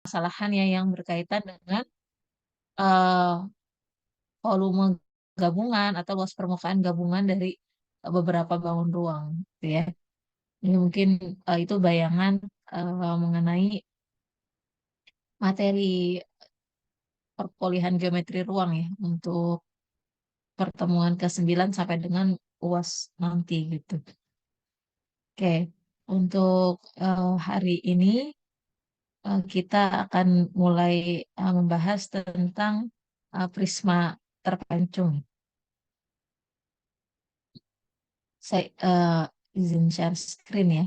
permasalahan ya yang berkaitan dengan eh, volume gabungan atau luas permukaan gabungan dari beberapa bangun ruang, gitu ya. Ini mungkin itu bayangan mengenai materi perkuliahan geometri ruang ya untuk pertemuan ke-9 sampai dengan UAS nanti gitu. Oke, untuk hari ini kita akan mulai membahas tentang prisma terpancung. Saya izin share screen ya.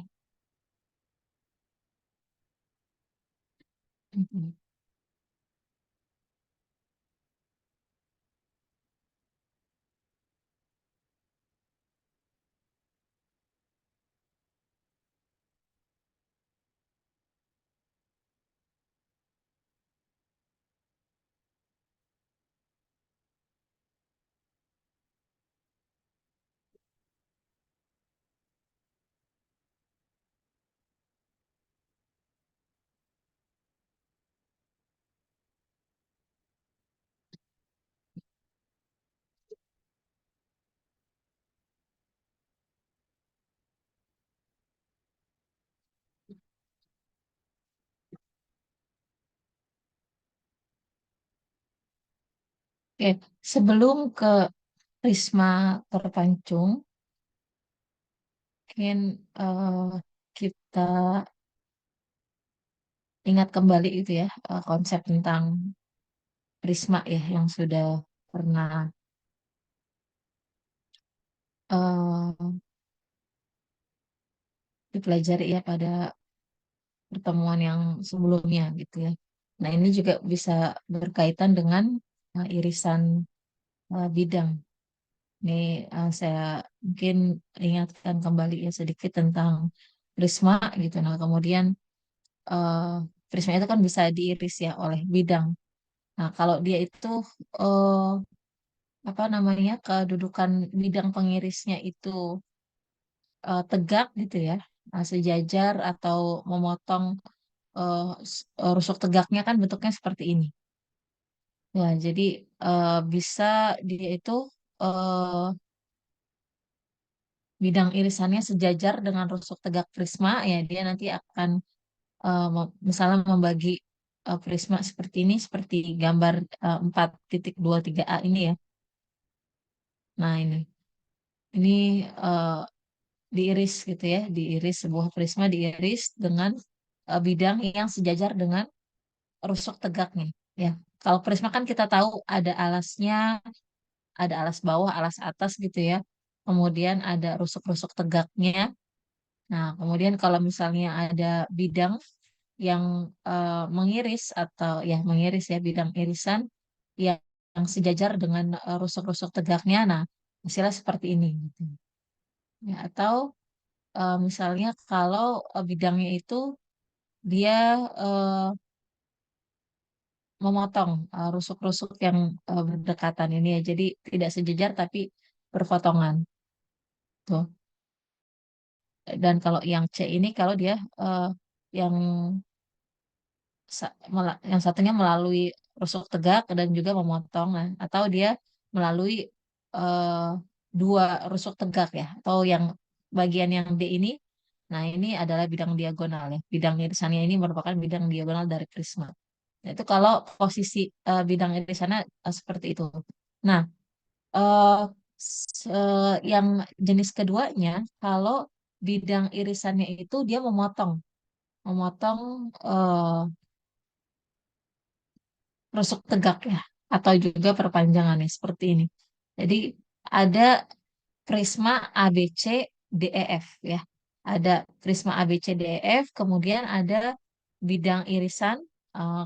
Mhm. Oke, sebelum ke prisma terpancung, mungkin kita ingat kembali itu ya konsep tentang prisma ya yang sudah pernah eh, dipelajari ya pada pertemuan yang sebelumnya gitu ya. Nah, ini juga bisa berkaitan dengan irisan bidang. Ini saya mungkin ingatkan kembali ya sedikit tentang prisma gitu. Nah, kemudian eh, prisma itu kan bisa diiris ya oleh bidang. Nah, kalau dia itu eh, apa namanya kedudukan bidang pengirisnya itu tegak gitu ya, sejajar atau memotong rusuk tegaknya kan bentuknya seperti ini. Ya, jadi bisa dia itu eh, bidang irisannya sejajar dengan rusuk tegak prisma, ya dia nanti akan misalnya membagi prisma seperti ini, seperti gambar 4.23A ini ya. Nah ini eh, diiris gitu ya, diiris sebuah prisma diiris dengan bidang yang sejajar dengan rusuk tegaknya. Ya, kalau prisma kan kita tahu ada alasnya, ada alas bawah, alas atas gitu ya. Kemudian ada rusuk-rusuk tegaknya. Nah, kemudian kalau misalnya ada bidang yang mengiris atau ya mengiris ya bidang irisan yang sejajar dengan rusuk-rusuk tegaknya, nah hasilnya seperti ini gitu. Ya, atau misalnya kalau bidangnya itu dia eh, memotong rusuk-rusuk yang berdekatan ini ya, jadi tidak sejajar tapi berpotongan tuh. Dan kalau yang C ini kalau dia yang yang satunya melalui rusuk tegak dan juga memotong, nah, atau dia melalui eh, dua rusuk tegak ya, atau yang bagian yang D ini, nah ini adalah bidang diagonal ya. Bidang irisannya ini merupakan bidang diagonal dari prisma. Nah, itu kalau posisi bidang irisannya seperti itu. Nah, eh, yang jenis keduanya, kalau bidang irisannya itu dia memotong eh, rusuk tegak ya, atau juga perpanjangannya seperti ini. Jadi ada prisma ABC DEF ya. Ada prisma ABC DEF, kemudian ada bidang irisan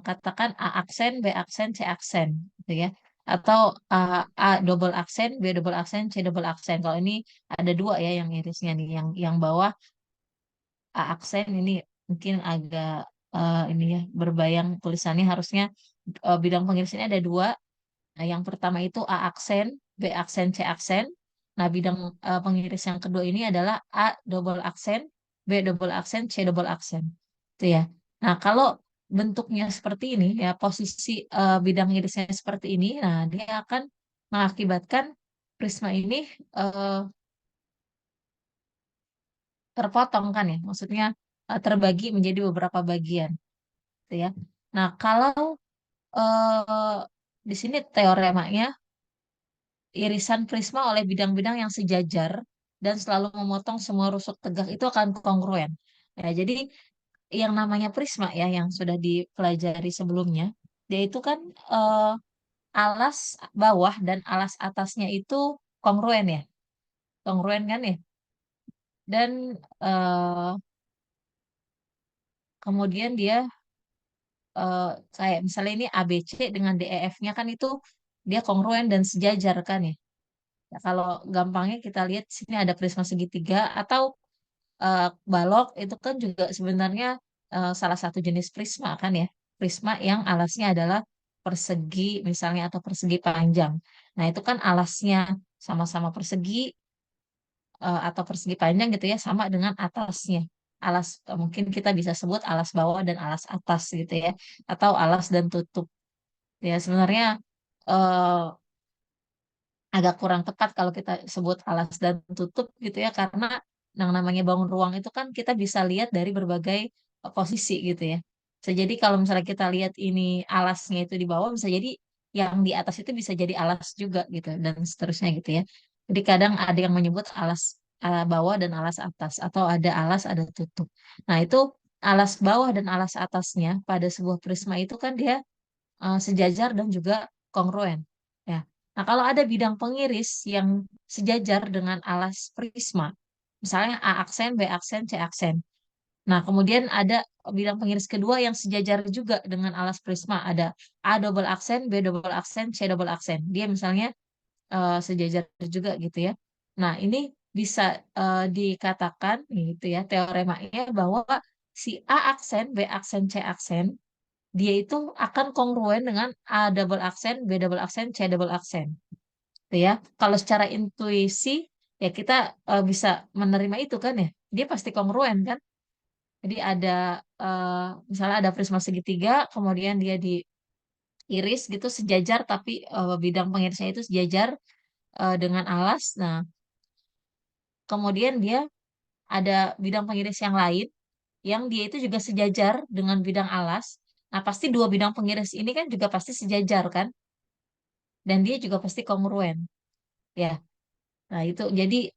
katakan A aksen, B aksen, C aksen gitu ya. Atau A double aksen, B double aksen, C double aksen. Kalau ini ada dua ya yang irisnya nih, yang bawah A aksen ini mungkin agak ini ya berbayang tulisannya harusnya bidang pengirisnya ada dua. Nah, yang pertama itu A aksen, B aksen, C aksen. Nah, bidang pengiris yang kedua ini adalah A double aksen, B double aksen, C double aksen. Itu ya. Nah, kalau bentuknya seperti ini, ya posisi bidang irisnya seperti ini, nah dia akan mengakibatkan prisma ini eh, terpotong kan ya, maksudnya terbagi menjadi beberapa bagian, gitu ya. Nah, kalau eh, di sini teoremanya irisan prisma oleh bidang-bidang yang sejajar dan selalu memotong semua rusuk tegak itu akan kongruen. Ya, jadi yang namanya prisma ya yang sudah dipelajari sebelumnya, dia itu kan eh, alas bawah dan alas atasnya itu kongruen ya, kongruen kan ya. Dan kemudian dia eh, kayak misalnya ini ABC dengan DEF-nya kan itu dia kongruen dan sejajar kan ya. Ya, kalau gampangnya kita lihat sini ada prisma segitiga atau balok itu kan juga sebenarnya salah satu jenis prisma kan ya. Prisma yang alasnya adalah persegi misalnya atau persegi panjang. Nah, itu kan alasnya sama-sama persegi atau persegi panjang gitu ya, sama dengan atasnya. Alas mungkin kita bisa sebut alas bawah dan alas atas gitu ya, atau alas dan tutup. Ya, sebenarnya eh, agak kurang tepat kalau kita sebut alas dan tutup gitu ya karena yang namanya bangun ruang itu kan kita bisa lihat dari berbagai posisi gitu ya. Bisa jadi kalau misalnya kita lihat ini alasnya itu di bawah bisa jadi yang di atas itu bisa jadi alas juga gitu dan seterusnya gitu ya. Jadi kadang ada yang menyebut alas bawah dan alas atas atau ada alas ada tutup. Nah, itu alas bawah dan alas atasnya pada sebuah prisma itu kan dia sejajar dan juga kongruen. Ya. Nah, kalau ada bidang pengiris yang sejajar dengan alas prisma, misalnya A aksen, B aksen, C aksen. Nah, kemudian ada bidang pengiris kedua yang sejajar juga dengan alas prisma. Ada A double aksen, B double aksen, C double aksen. Dia misalnya sejajar juga gitu ya. Nah, ini bisa dikatakan gitu ya teoremanya bahwa si A aksen, B aksen, C aksen dia itu akan kongruen dengan A double aksen, B double aksen, C double aksen. Gitu ya. Kalau secara intuisi ya kita bisa menerima itu kan ya. Dia pasti kongruen kan. Jadi ada eh, misalnya ada prisma segitiga, kemudian dia diiris gitu sejajar tapi bidang pengirisnya itu sejajar dengan alas. Nah, kemudian dia ada bidang pengiris yang lain yang dia itu juga sejajar dengan bidang alas. Nah, pasti dua bidang pengiris ini kan juga pasti sejajar kan, dan dia juga pasti kongruen. Ya, nah itu jadi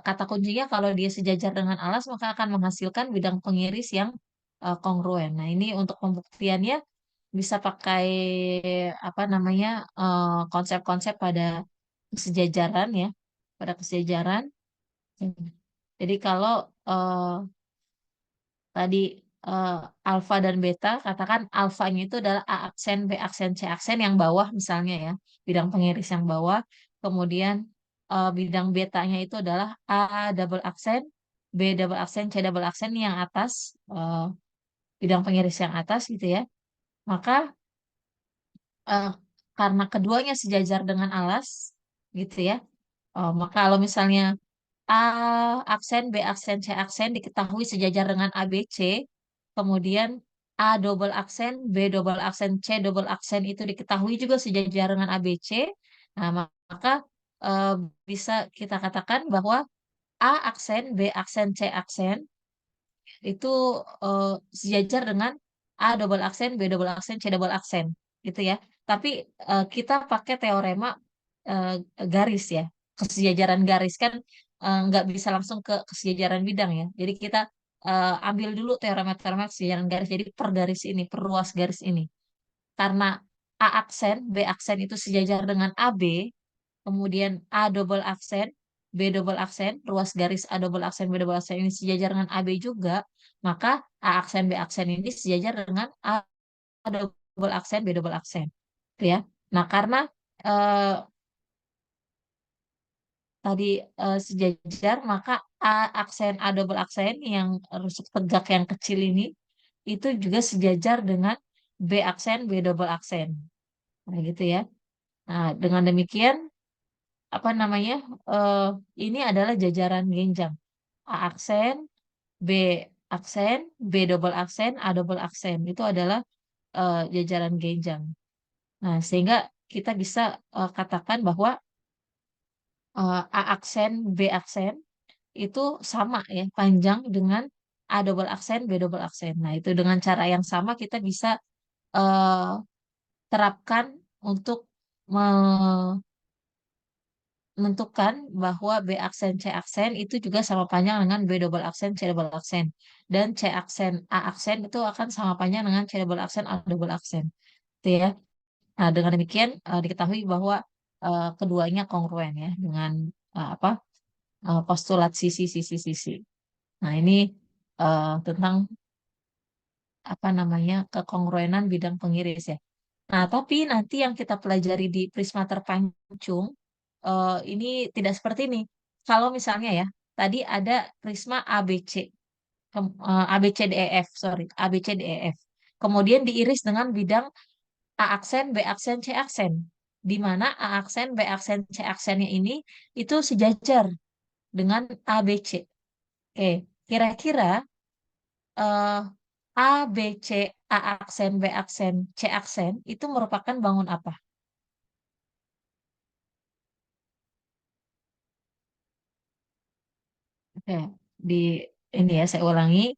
kata kuncinya kalau dia sejajar dengan alas maka akan menghasilkan bidang pengiris yang kongruen. Nah, ini untuk pembuktiannya bisa pakai apa namanya konsep-konsep pada kesejajaran ya, pada kesejajaran. Jadi kalau eh, tadi eh, alfa dan beta, katakan alfanya itu adalah A aksen, B aksen, C aksen yang bawah misalnya ya, bidang pengiris yang bawah. Kemudian bidang betanya itu adalah A double aksen, B double aksen, C double aksen yang atas, bidang pengiris yang atas gitu ya. Maka eh, karena keduanya sejajar dengan alas gitu ya, maka kalau misalnya A aksen, B aksen, C aksen diketahui sejajar dengan ABC. Kemudian A double aksen, B double aksen, C double aksen itu diketahui juga sejajar dengan ABC. Nah, maka eh, bisa kita katakan bahwa A aksen, B aksen, C aksen itu eh, sejajar dengan A double aksen, B double aksen, C double aksen gitu ya. Tapi kita pakai teorema eh, garis ya. Kesejajaran garis kan nggak bisa langsung ke kesejajaran bidang ya. Jadi kita ambil dulu teorema-teorema kesejajaran garis. Jadi per garis ini, perluas garis ini. Karena A aksen, B aksen itu sejajar dengan AB, kemudian A double aksen, B double aksen, ruas garis A double aksen, B double aksen ini sejajar dengan AB juga, maka A aksen, B aksen ini sejajar dengan A double aksen, B double aksen. Gitu ya. Nah, karena eh, tadi sejajar, maka A aksen, A double aksen yang rusuk tegak yang kecil ini, itu juga sejajar dengan B aksen, B double aksen. Nah, gitu ya. Nah, dengan demikian apa namanya? eh, ini adalah jajaran genjang. A aksen, B aksen, B double aksen, A double aksen. Itu adalah jajaran genjang. Nah, sehingga kita bisa katakan bahwa A aksen, B aksen itu sama ya, panjang dengan A double aksen, B double aksen. Nah, itu dengan cara yang sama kita bisa eh, terapkan untuk menentukan bahwa B aksen C aksen itu juga sama panjang dengan B double aksen C double aksen, dan C aksen A aksen itu akan sama panjang dengan C double aksen A double aksen gitu ya. Nah, dengan demikian diketahui bahwa keduanya kongruen ya dengan apa postulat sisi. Nah, ini tentang apa namanya kekongruenan bidang pengiris ya. Nah, tapi nanti yang kita pelajari di prisma terpancung ini tidak seperti ini. Kalau misalnya ya, tadi ada prisma ABC, ABCDEF, sorry, ABCDEF. Kemudian diiris dengan bidang A aksen, B aksen, C aksen. Di mana A aksen, B aksen, C aksennya ini itu sejajar dengan ABC. Oke, kira-kira eh, A, B, C, A aksen, B aksen, C aksen itu merupakan bangun apa? Oke, di ini ya saya ulangi.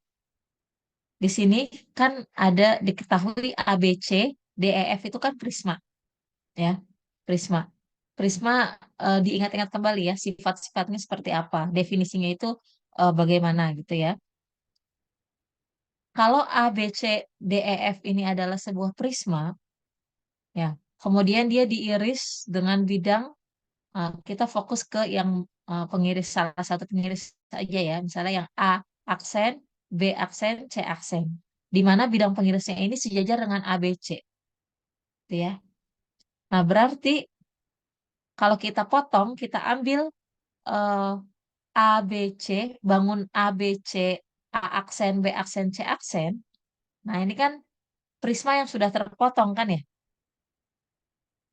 Di sini kan ada diketahui A, B, C, D, E, F itu kan prisma ya. Prisma. Prisma diingat-ingat kembali ya sifat-sifatnya seperti apa. Definisinya itu bagaimana gitu ya. Kalau A, B, C, D, E, F ini adalah sebuah prisma ya. Kemudian dia diiris dengan bidang kita fokus ke yang pengiris salah satu pengiris saja ya. Misalnya yang A aksen, B aksen, C aksen. Di mana bidang pengirisnya ini sejajar dengan A, B, C, gitu ya. Nah, berarti kalau kita potong, kita ambil eh, A, B, C, bangun A, B, C, A aksen, B aksen, C aksen. Nah, ini kan prisma yang sudah terpotong kan ya?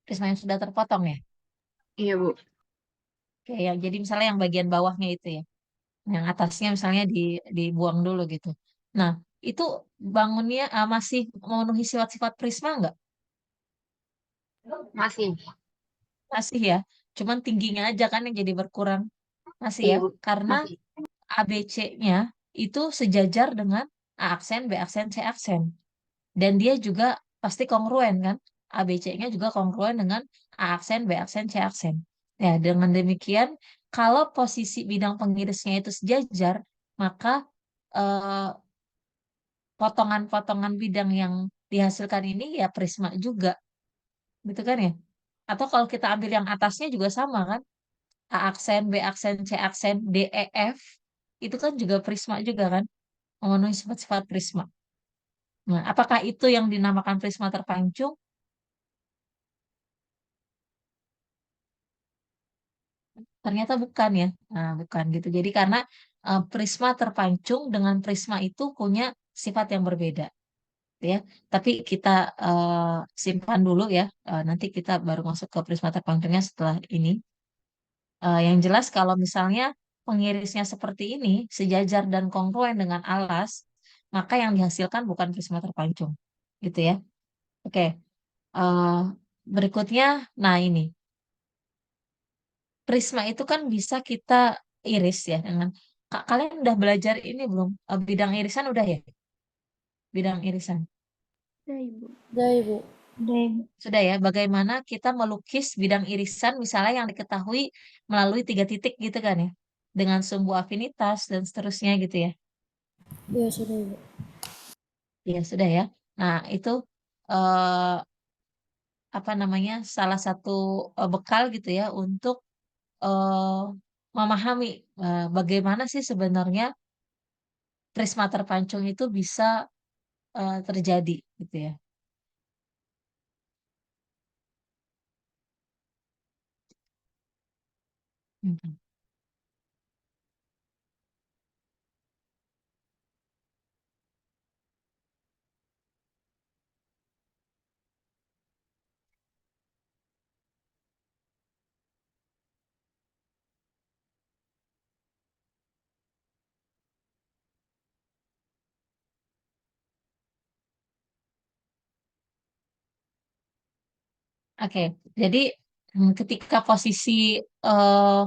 Prisma yang sudah terpotong ya. Iya, Bu. Oke, ya, jadi misalnya yang bagian bawahnya itu ya. Yang atasnya misalnya dibuang dulu gitu. Nah, itu bangunnya masih memenuhi sifat-sifat prisma nggak? Masih. Masih ya. Cuman tingginya aja kan yang jadi berkurang. Masih Iya, ya. Bu. Karena Masih. ABC-nya itu sejajar dengan A aksen, B aksen, C aksen. Dan dia juga pasti kongruen kan? ABC-nya juga kongruen dengan A aksen, B aksen, C aksen. Ya, dengan demikian, kalau posisi bidang pengirisnya itu sejajar, maka eh, potongan-potongan bidang yang dihasilkan ini ya prisma juga, gitu kan ya? Atau kalau kita ambil yang atasnya juga sama kan? A aksen, B aksen, C aksen, D, E, F, itu kan juga prisma juga kan? Memenuhi sifat-sifat prisma. Nah, apakah itu yang dinamakan prisma terpancung? Ternyata bukan ya. Nah, bukan gitu. Jadi karena prisma terpancung dengan prisma itu punya sifat yang berbeda, ya. Tapi kita simpan dulu ya. Nanti kita baru masuk ke prisma terpancungnya setelah ini. Yang jelas kalau misalnya pengirisnya seperti ini, sejajar dan kongruen dengan alas, maka yang dihasilkan bukan prisma terpancung. Gitu ya. Oke. eh, Berikutnya, nah ini. Prisma itu kan bisa kita iris ya dengan kalian udah belajar ini belum? Bidang irisan udah ya? Bidang irisan. Udah, Ibu. Udah Ibu. Oke. Sudah ya, bagaimana kita melukis bidang irisan misalnya yang diketahui melalui tiga titik gitu kan ya, dengan sumbu afinitas dan seterusnya gitu ya. Iya sudah Ibu. Ya sudah ya. Nah itu eh, apa namanya salah satu bekal gitu ya untuk eh, memahami bagaimana sih sebenarnya prisma terpancung itu bisa terjadi gitu ya. Mhm. Oke, jadi ketika posisi eh,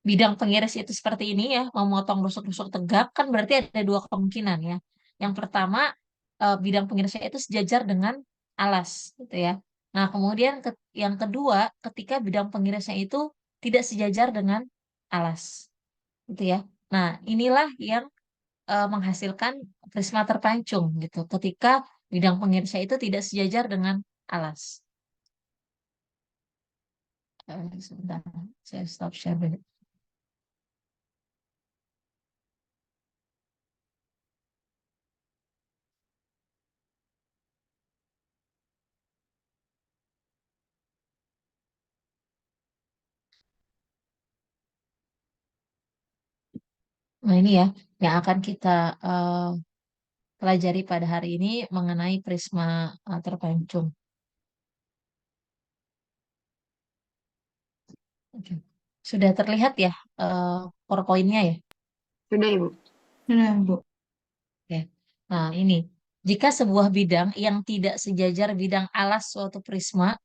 bidang pengiris itu seperti ini ya, memotong rusuk-rusuk tegak, kan berarti ada dua kemungkinan ya. Yang pertama, bidang pengirisnya itu sejajar dengan alas, gitu ya. Nah, kemudian yang kedua, ketika bidang pengirisnya itu tidak sejajar dengan alas, gitu ya. Nah, inilah yang menghasilkan prisma terpancung, gitu. Ketika bidang pengirisnya itu tidak sejajar dengan alas. Sebentar, saya stop share dulu. Nah, ini ya, yang akan kita eh, pelajari pada hari ini mengenai prisma terpancung. Oke. Sudah terlihat ya PowerPoint-nya ya? Sudah, Ibu. Nah, Bu. Oke. Nah, ini. Jika sebuah bidang yang tidak sejajar bidang alas suatu prisma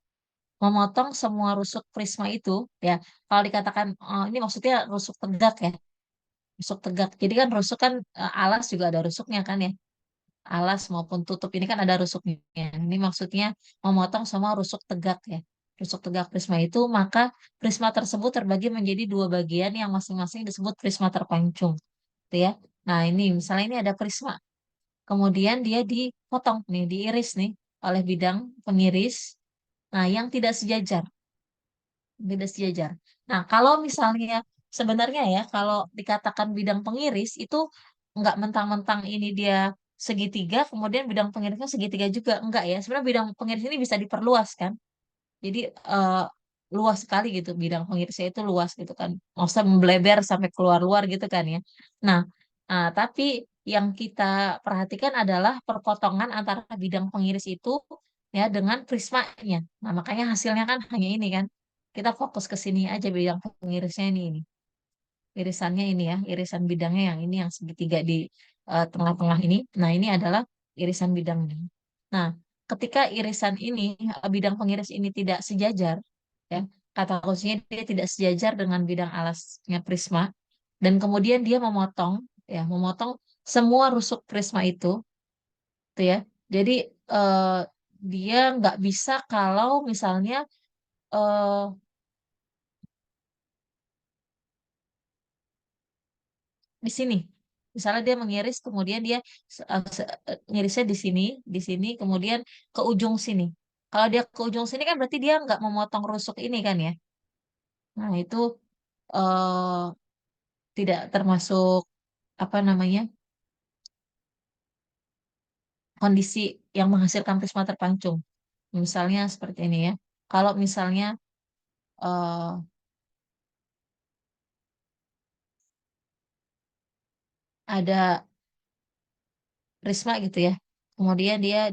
memotong semua rusuk prisma itu, ya, kalau dikatakan, ini maksudnya rusuk tegak ya, rusuk tegak. Jadi kan rusuk kan alas juga ada rusuknya kan ya. Alas maupun tutup ini kan ada rusuknya. Ini maksudnya memotong semua rusuk tegak ya. Rusuk tegak prisma itu, maka prisma tersebut terbagi menjadi dua bagian yang masing-masing disebut prisma terpancung. Gitu ya. Nah, ini misalnya ini ada prisma. Kemudian dia dipotong nih, diiris nih oleh bidang pengiris. Nah, yang tidak sejajar, tidak sejajar. Nah, kalau misalnya sebenarnya ya, kalau dikatakan bidang pengiris itu nggak mentang-mentang ini dia segitiga, kemudian bidang pengirisnya segitiga juga. Enggak ya, sebenarnya bidang pengiris ini bisa diperluas kan. Jadi luas sekali gitu, bidang pengirisnya itu luas gitu kan. Maksudnya membleber sampai keluar luar gitu kan ya. Nah, tapi yang kita perhatikan adalah perpotongan antara bidang pengiris itu ya dengan prismanya. Nah, makanya hasilnya kan hanya ini kan. Kita fokus ke sini aja bidang pengirisnya ini. Irisannya ini ya, irisan bidangnya yang ini yang segitiga di tengah-tengah ini. Nah, ini adalah irisan bidangnya. Nah, ketika irisan ini, bidang pengiris ini tidak sejajar, ya, kata kuncinya dia tidak sejajar dengan bidang alasnya prisma, dan kemudian dia memotong, ya, memotong semua rusuk prisma itu, tuh ya. Jadi eh, dia nggak bisa kalau misalnya eh, di sini. Misalnya dia mengiris, kemudian dia ngirisnya di sini, kemudian ke ujung sini. Kalau dia ke ujung sini kan berarti dia nggak memotong rusuk ini kan ya. Nah itu eh, tidak termasuk apa namanya kondisi yang menghasilkan prisma terpancung. Misalnya seperti ini ya. Kalau misalnya eh, ada prisma gitu ya, kemudian dia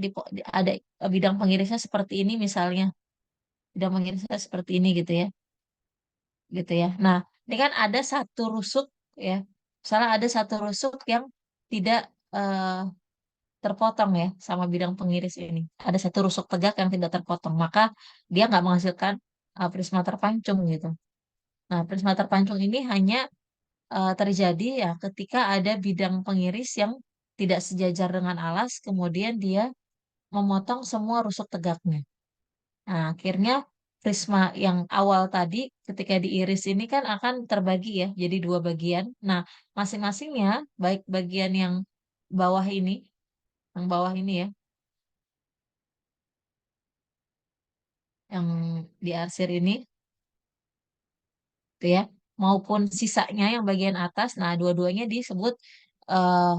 ada bidang pengirisnya seperti ini misalnya, bidang pengirisnya seperti ini gitu ya. Nah, ini kan ada satu rusuk ya. Misalnya ada satu rusuk yang tidak eh, terpotong ya sama bidang pengiris ini. Ada satu rusuk tegak yang tidak terpotong, maka dia nggak menghasilkan prisma terpancung gitu. Nah, prisma terpancung ini hanya terjadi ya ketika ada bidang pengiris yang tidak sejajar dengan alas, kemudian dia memotong semua rusuk tegaknya. Nah, akhirnya prisma yang awal tadi ketika diiris ini kan akan terbagi ya jadi dua bagian. Nah, masing-masingnya baik bagian bawah ini, yang bawah ini ya, yang diarsir ini, tuh ya, maupun sisanya yang bagian atas. Nah, dua-duanya disebut eh,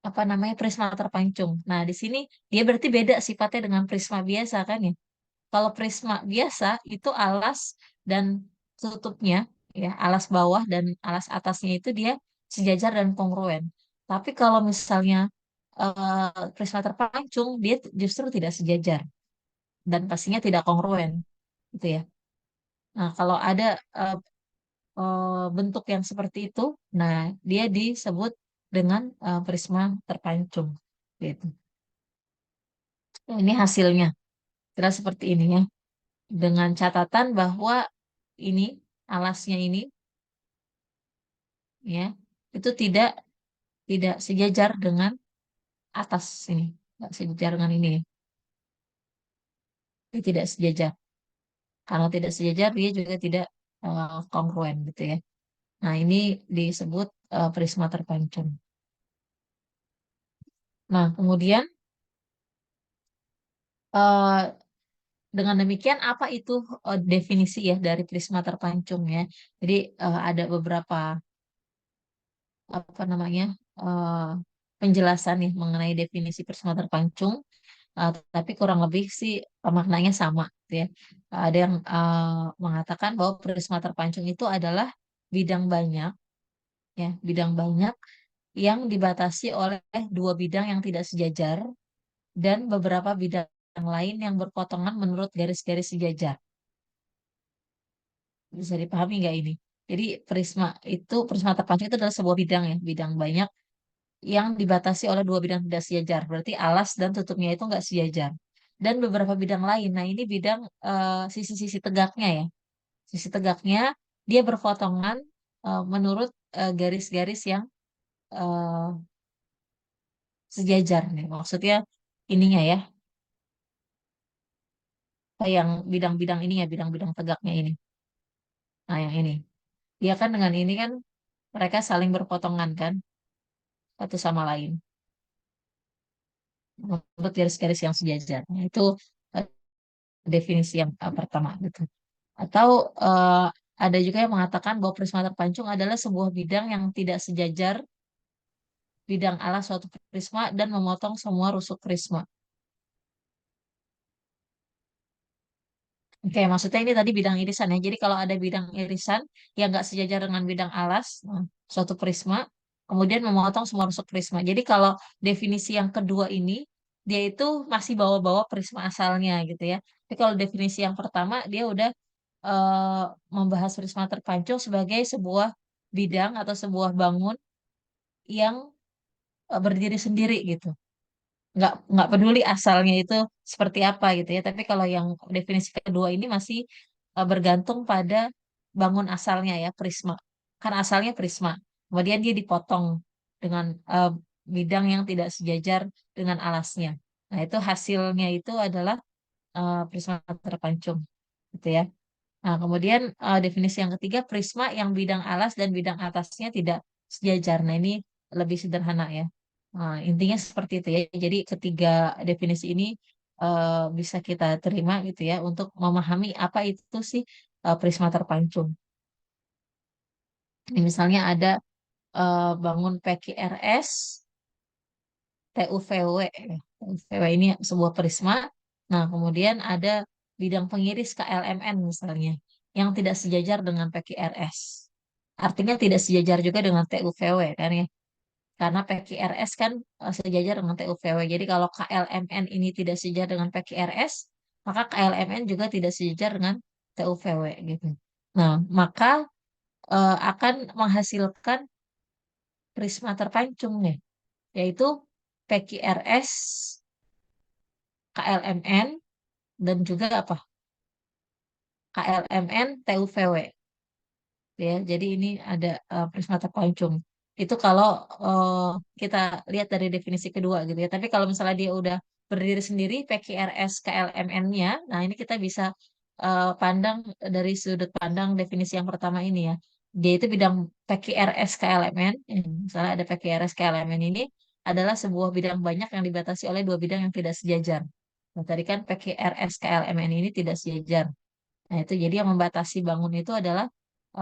apa namanya prisma terpancung. Nah, di sini dia berarti beda sifatnya dengan prisma biasa kan ya. Kalau prisma biasa itu alas dan tutupnya, ya, alas bawah dan alas atasnya itu dia sejajar dan kongruen. Tapi kalau misalnya prisma terpancung, dia justru tidak sejajar dan pastinya tidak kongruen, gitu ya. Nah, kalau ada eh, bentuk yang seperti itu, nah dia disebut dengan prisma terpancung, gitu. Ini hasilnya. Kira seperti ini ya. Dengan catatan bahwa ini alasnya ini ya itu tidak sejajar dengan atas ini, tidak sejajar dengan ini ya. Dia tidak sejajar. Karena tidak sejajar dia juga tidak kongruen gitu ya. Nah, ini disebut prisma terpancung. Nah, kemudian eh, dengan demikian apa itu definisi ya dari prisma terpancung ya. Jadi ada beberapa apa namanya eh, penjelasan nih mengenai definisi prisma terpancung. Tapi kurang lebih sih maknanya sama gitu ya. Ada yang mengatakan bahwa prisma terpancung itu adalah bidang banyak ya, bidang banyak yang dibatasi oleh dua bidang yang tidak sejajar dan beberapa bidang lain yang berpotongan menurut garis-garis sejajar. Bisa dipahami nggak ini? Jadi prisma terpancung itu adalah sebuah bidang ya, bidang banyak yang dibatasi oleh dua bidang tidak sejajar. Berarti alas dan tutupnya itu nggak sejajar. Dan beberapa bidang lain. Nah, ini bidang sisi-sisi tegaknya ya. Sisi tegaknya dia berpotongan menurut garis-garis yang eh, sejajar nih. Maksudnya ininya ya, yang bidang-bidang ini ya, bidang-bidang tegaknya ini. Nah, yang ini. Dia kan dengan ini kan mereka saling berpotongan kan satu sama lain menurut garis-garis yang sejajar. Nah, itu eh, definisi yang pertama gitu. Atau ada juga yang mengatakan bahwa prisma terpancung adalah sebuah bidang yang tidak sejajar bidang alas suatu prisma dan memotong semua rusuk prisma. Oke, maksudnya ini tadi bidang irisan ya. Jadi kalau ada bidang irisan yang nggak sejajar dengan bidang alas suatu prisma, kemudian memotong semua rusuk prisma. Jadi kalau definisi yang kedua ini, dia itu masih bawa-bawa prisma asalnya gitu ya. Tapi kalau definisi yang pertama, dia udah eh, membahas prisma terpancung sebagai sebuah bidang atau sebuah bangun yang berdiri sendiri gitu. Nggak peduli asalnya itu seperti apa gitu ya. Tapi kalau yang definisi kedua ini masih bergantung pada bangun asalnya ya, prisma. Kan asalnya prisma. Kemudian dia dipotong dengan bidang yang tidak sejajar dengan alasnya. Nah, itu hasilnya itu adalah prisma terpancung gitu ya. Nah, kemudian definisi yang ketiga, prisma yang bidang alas dan bidang atasnya tidak sejajar. Nah, ini lebih sederhana ya. Nah, intinya seperti itu ya. Jadi ketiga definisi ini bisa kita terima gitu ya untuk memahami apa itu sih prisma terpancung. Ini misalnya ada bangun PQRS, TUVW. TUVW ini sebuah prisma. Nah, kemudian ada bidang pengiris KLMN misalnya yang tidak sejajar dengan PQRS. Artinya tidak sejajar juga dengan TUVW kan ya. Karena PQRS kan sejajar dengan TUVW. Jadi kalau KLMN ini tidak sejajar dengan PQRS, maka KLMN juga tidak sejajar dengan TUVW gitu. Nah, maka akan menghasilkan prisma terpancung nih, yaitu PQRS, KLMN, dan juga apa? KLMN, TUVW. Ya, jadi ini ada prisma terpancung. Itu kalau eh, kita lihat dari definisi kedua gitu ya. Tapi kalau misalnya dia udah berdiri sendiri, PQRS KLMN-nya, nah ini kita bisa pandang dari sudut pandang definisi yang pertama ini ya. Dia itu bidang PQRS KLMN, misalnya ada PQRS KLMN ini adalah sebuah bidang banyak yang dibatasi oleh dua bidang yang tidak sejajar. Nah, tadi kan PQRS KLMN ini tidak sejajar. Nah, itu jadi yang membatasi bangun itu adalah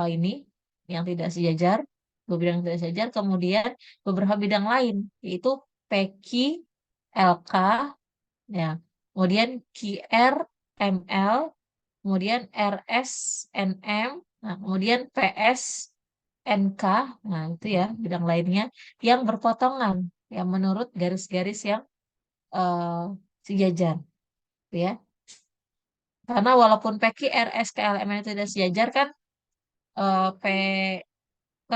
ini yang tidak sejajar, dua bidang yang tidak sejajar, kemudian beberapa bidang lain, yaitu PQ, LK, ya, kemudian QR, ML, kemudian RS, NM, nah, kemudian PS, NK, nah itu ya bidang lainnya yang berpotongan, yang menurut garis-garis yang eh, sejajar, gitu ya. Karena walaupun PQ, RS, KLM itu tidak sejajar kan, PK,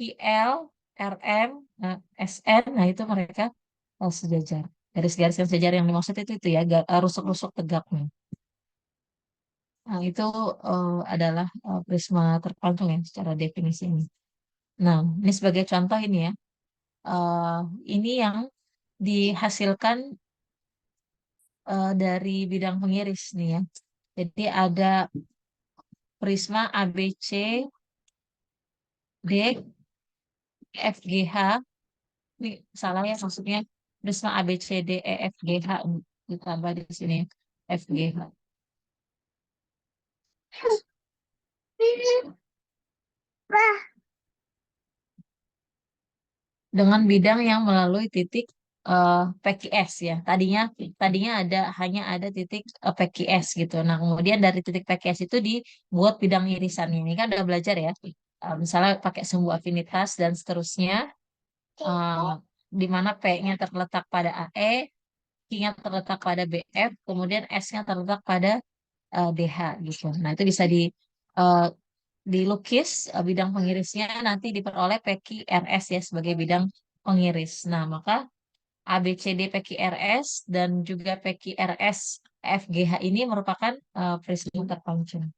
IL, RM, nah, SN, nah itu mereka sejajar. Garis-garis yang sejajar yang dimaksud itu ya, rusuk-rusuk tegaknya. Nah, itu adalah prisma terpancung ya secara definisi ini. Nah, ini sebagai contoh ini ya. Eh, ini yang dihasilkan dari bidang pengiris nih ya. Jadi ada prisma ABC, D, FGH. Ini salah ya maksudnya prisma ABCD EFGH ditambah di sini FGH dengan bidang yang melalui titik PQS ya. Tadinya tadinya hanya ada titik PQS gitu. Nah, kemudian dari titik PQS itu dibuat bidang irisan. Ini kan udah belajar ya. Misalnya pakai sumbu afinitas dan seterusnya, eh, di mana P-nya terletak pada AE, Q-nya terletak pada BF, kemudian S-nya terletak pada DH gitu. Nah, itu bisa eh, dilukis bidang pengirisnya nanti diperoleh PQRS ya sebagai bidang pengiris. Nah, maka ABCD PQRS dan juga PQRS FGH ini merupakan prisma terpancung.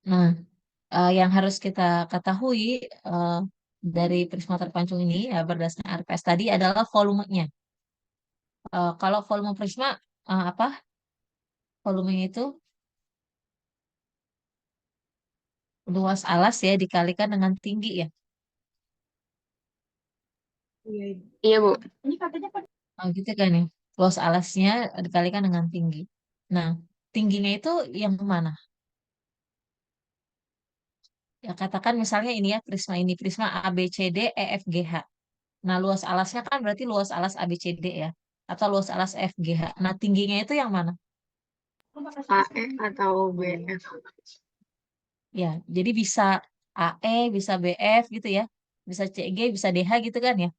Nah, yang harus kita ketahui eh, dari prisma terpancung ini ya, berdasarkan RPS tadi adalah volumenya. Kalau volume prisma apa? Volumenya itu luas alas ya dikalikan dengan tinggi ya. Iya, Bu. Gitu kan ya. Luas alasnya dikalikan dengan tinggi. Nah, tingginya itu yang mana? Ya katakan misalnya ini ya prisma A B C D E F G H. Nah, luas alasnya kan berarti luas alas A B C D ya atau luas alas F G H. Nah, tingginya itu yang mana? AE atau BF. Ya, jadi bisa AE, bisa BF gitu ya. Bisa CG, bisa DH gitu kan ya.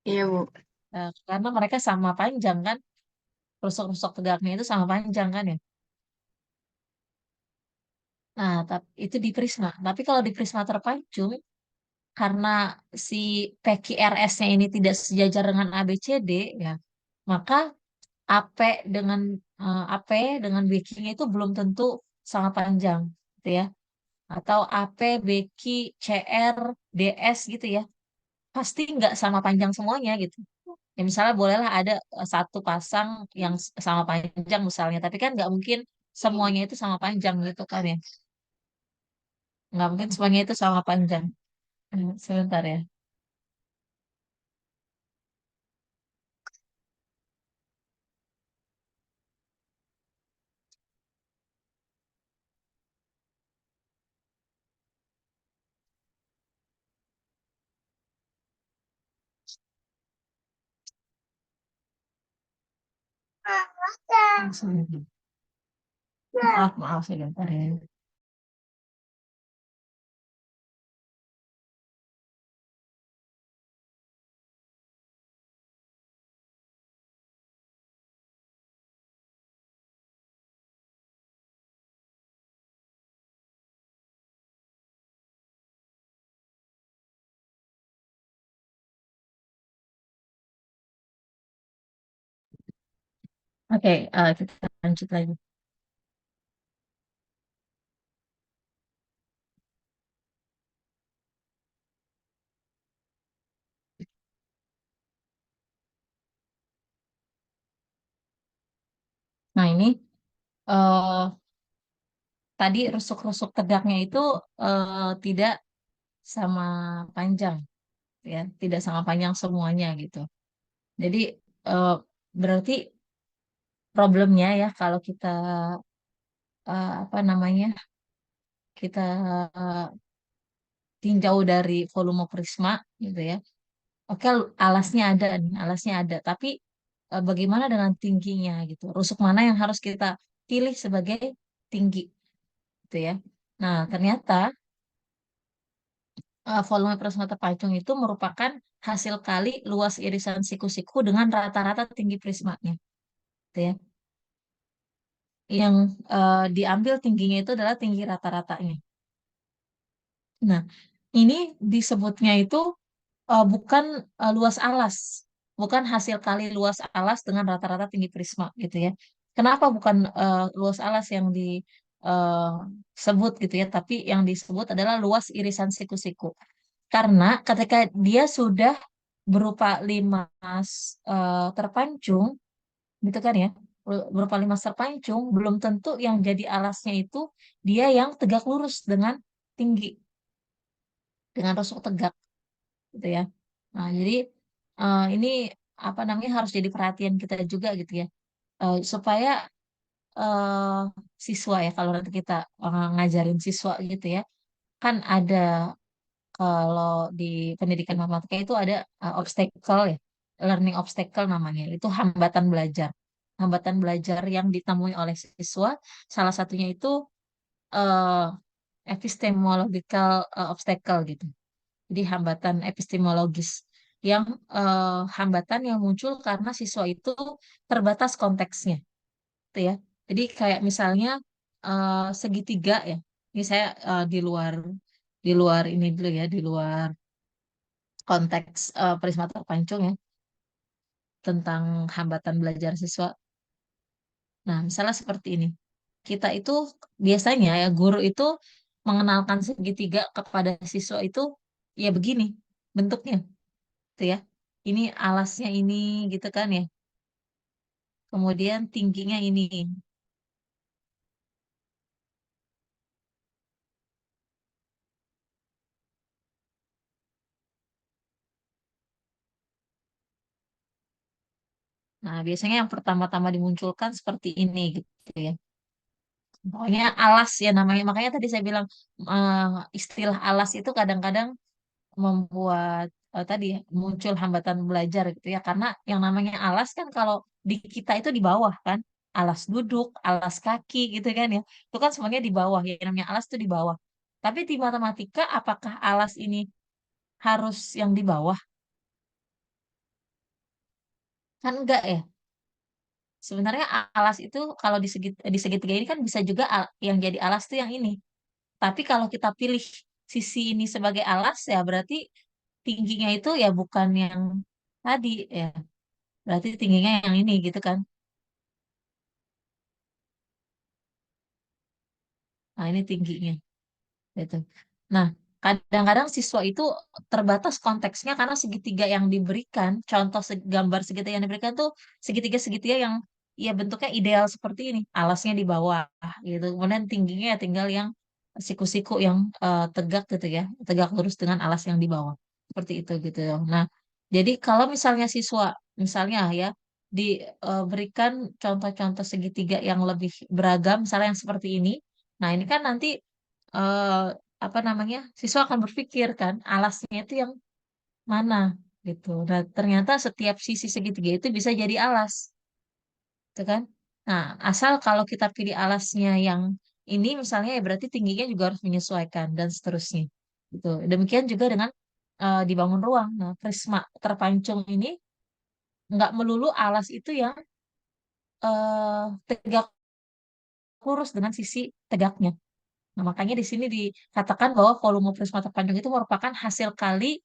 Iya, Bu. Karena mereka sama panjang kan. Rusuk-rusuk tegaknya itu sama panjang kan ya. Nah, itu di prisma. Tapi kalau di prisma terpancung, karena si PQRS-nya ini tidak sejajar dengan ABCD, ya, maka AP dengan AP dengan BQ-nya itu belum tentu sama panjang, gitu ya. Atau AP, BQ, CR, DS gitu ya, pasti nggak sama panjang semuanya gitu. Ya misalnya bolehlah ada satu pasang yang sama panjang misalnya, tapi kan nggak mungkin semuanya itu sama panjang gitu kan ya. Nggak mungkin semuanya itu sama panjang. Sebentar ya. Sebentar. Maaf sebentar ya. Oke, kita lanjut lagi. Nah, ini eh, tadi rusuk-rusuk tegaknya itu tidak sama panjang, ya, tidak sama panjang semuanya gitu. Jadi eh, berarti problemnya ya kalau kita apa namanya kita eh, tinjau dari volume prisma gitu ya. Oke, alasnya ada nih, alasnya ada. Tapi bagaimana dengan tingginya gitu? Rusuk mana yang harus kita pilih sebagai tinggi gitu ya? Nah, ternyata volume prisma terpacung itu merupakan hasil kali luas irisan siku-siku dengan rata-rata tinggi prismanya, gitu ya. Yang diambil tingginya itu adalah tinggi rata-ratanya. Nah, ini disebutnya itu bukan luas alas, bukan hasil kali luas alas dengan rata-rata tinggi prisma gitu ya. Kenapa bukan luas alas yang disebut gitu ya, tapi yang disebut adalah luas irisan siku-siku. Karena ketika dia sudah berupa limas terpancung, gitu kan ya, berupa limas terpancung, belum tentu yang jadi alasnya itu dia yang tegak lurus dengan tinggi, dengan rusuk tegak gitu ya. Nah, jadi ini apa namanya harus jadi perhatian kita juga gitu ya. Supaya eh, siswa ya kalau nanti kita ngajarin siswa gitu ya, kan ada kalau di pendidikan matematika itu ada obstacle ya, learning obstacle namanya. Itu hambatan belajar. Hambatan belajar yang ditemui oleh siswa, salah satunya itu eh, epistemological obstacle gitu. Jadi hambatan epistemologis yang hambatan yang muncul karena siswa itu terbatas konteksnya, gitu ya. Jadi kayak misalnya segitiga ya. Ini saya di luar ini dulu ya, di luar konteks Prisma Terpancung ya tentang hambatan belajar siswa. Nah, misalnya seperti ini. Kita itu biasanya ya guru itu mengenalkan segitiga kepada siswa itu ya begini bentuknya, gitu ya. Ini alasnya ini gitu kan ya. Kemudian tingginya ini. Nah, biasanya yang pertama-tama dimunculkan seperti ini gitu ya. Pokoknya alas ya namanya. Makanya tadi saya bilang eh, istilah alas itu kadang-kadang membuat tadi ya, muncul hambatan belajar gitu ya. Karena yang namanya alas kan kalau di kita itu di bawah kan. Alas duduk, alas kaki gitu kan ya. Itu kan semuanya di bawah ya. Yang namanya alas itu di bawah. Tapi di matematika apakah alas ini harus yang di bawah? Kan enggak ya. Sebenarnya alas itu kalau di segitiga ini kan bisa juga yang jadi alas tuh yang ini. Tapi kalau kita pilih sisi ini sebagai alas ya berarti tingginya itu ya bukan yang tadi ya. Berarti tingginya yang ini gitu kan. Nah, ini tingginya gitu. Nah, kadang-kadang siswa itu terbatas konteksnya karena segitiga yang diberikan, contoh gambar segitiga yang diberikan tuh segitiga-segitiga yang ya bentuknya ideal seperti ini, alasnya di bawah gitu. Kemudian tingginya ya tinggal yang siku-siku yang tegak gitu ya, tegak lurus dengan alas yang di bawah. Seperti itu gitu ya. Nah, jadi kalau misalnya siswa misalnya ya diberikan contoh-contoh segitiga yang lebih beragam, misalnya yang seperti ini. Nah, ini kan nanti eh, apa namanya siswa akan berpikir kan alasnya itu yang mana gitu. Nah, ternyata setiap sisi segitiga itu bisa jadi alas, gitu kan? Nah, asal kalau kita pilih alasnya yang ini misalnya ya berarti tingginya juga harus menyesuaikan dan seterusnya. Gitu. Demikian juga dengan dibangun ruang. Nah, prisma terpancung ini nggak melulu alas itu yang tegak lurus dengan sisi tegaknya. Nah, makanya di sini dikatakan bahwa volume prisma terpanjang itu merupakan hasil kali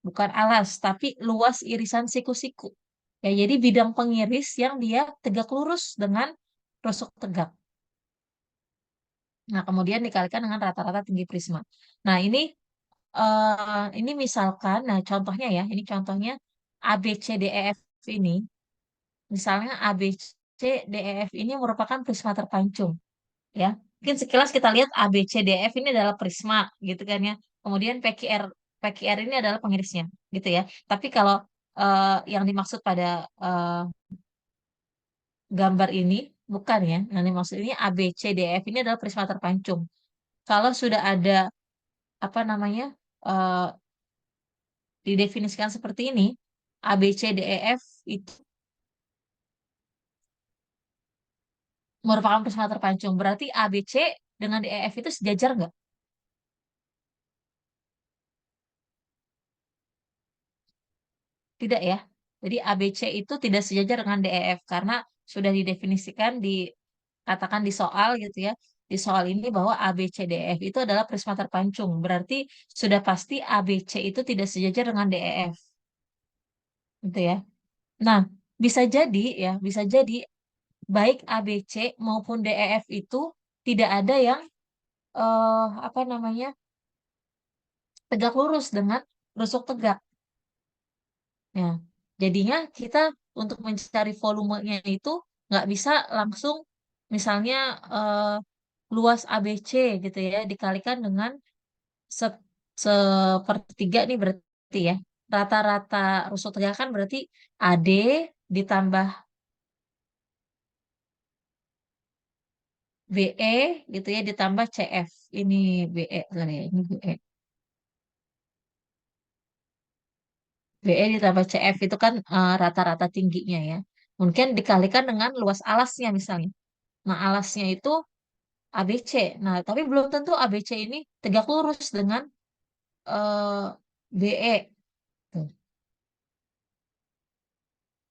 bukan alas, tapi luas irisan siku-siku. Ya, jadi bidang pengiris yang dia tegak lurus dengan rusuk tegak. Nah, kemudian dikalikan dengan rata-rata tinggi prisma. Nah, ini misalkan, nah contohnya ya, ini contohnya ABCDEF ini, misalnya ABCDEF ini merupakan prisma terpancung. Ya. Mungkin sekilas kita lihat A, B, C, D, F ini adalah prisma gitu kan ya. Kemudian PQR ini adalah pengirisnya gitu ya. Tapi kalau yang dimaksud pada gambar ini bukan ya. Yang dimaksud ini A, B, C, D, F ini adalah prisma terpancung. Kalau sudah ada apa namanya eh, didefinisikan seperti ini, A, B, C, D, E, F itu merupakan prisma terpancung. Berarti A, B, C dengan D, E, F itu sejajar nggak? Tidak ya. Jadi ABC itu tidak sejajar dengan DEF karena sudah didefinisikan dikatakan di soal gitu ya. di soal ini bahwa ABCDEF itu adalah prisma terpancung. Berarti sudah pasti ABC itu tidak sejajar dengan DEF. Gitu ya. Nah, bisa jadi ya, bisa jadi baik ABC maupun DEF itu tidak ada yang apa namanya tegak lurus dengan rusuk tegak. Ya, jadinya kita untuk mencari volumenya itu nggak bisa langsung misalnya eh, luas ABC gitu ya dikalikan dengan se sepertiga nih berarti ya rata-rata rusuk tegak kan berarti AD ditambah BE gitu ya ditambah CF ini BE sorry ya, ini BE BE ditambah CF itu kan rata-rata tingginya ya mungkin dikalikan dengan luas alasnya misalnya. Nah, alasnya itu ABC. Nah, tapi belum tentu ABC ini tegak lurus dengan eh, BE tuh.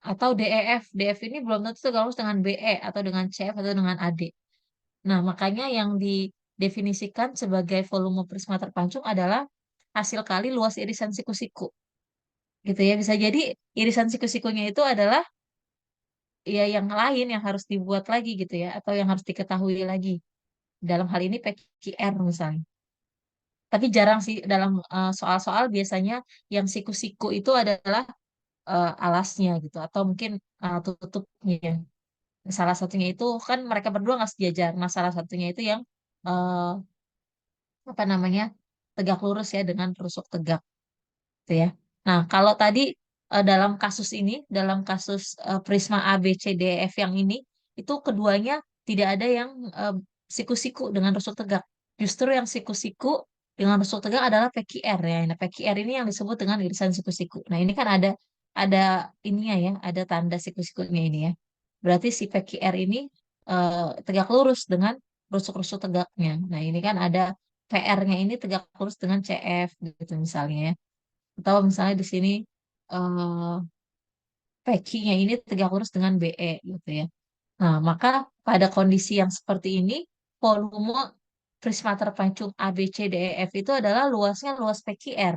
Atau DEF. DF ini belum tentu tegak lurus dengan BE atau dengan CF atau dengan AD. Nah, makanya yang didefinisikan sebagai volume prisma terpancung adalah hasil kali luas irisan siku-siku. Gitu ya. Bisa jadi irisan siku-sikunya itu adalah ya yang lain yang harus dibuat lagi gitu ya. Atau yang harus diketahui lagi. Dalam hal ini PQR misalnya. Tapi jarang sih dalam soal-soal biasanya yang siku-siku itu adalah alasnya gitu atau mungkin tutupnya. Salah satunya itu kan mereka berdua nggak sejajar. Nah, salah satunya itu yang eh, apa namanya tegak lurus ya dengan rusuk tegak gitu ya. Nah, kalau tadi dalam kasus ini, dalam kasus prisma A, B, C, D, E, F yang ini, itu keduanya tidak ada yang siku-siku dengan rusuk tegak. Justru yang siku-siku dengan rusuk tegak adalah PQR ya. Nah, PQR ini yang disebut dengan irisan siku-siku. Nah, ini kan ada ininya ya, ada tanda siku-sikunya ini ya. Berarti si PQR ini tegak lurus dengan rusuk-rusuk tegaknya. Nah, ini kan ada PR-nya ini tegak lurus dengan CF gitu misalnya ya. Atau misalnya di sini eh PQ-nya ini tegak lurus dengan BE gitu ya. Nah, maka pada kondisi yang seperti ini, volume prisma terpancung ABCDEF itu adalah luasnya luas PQR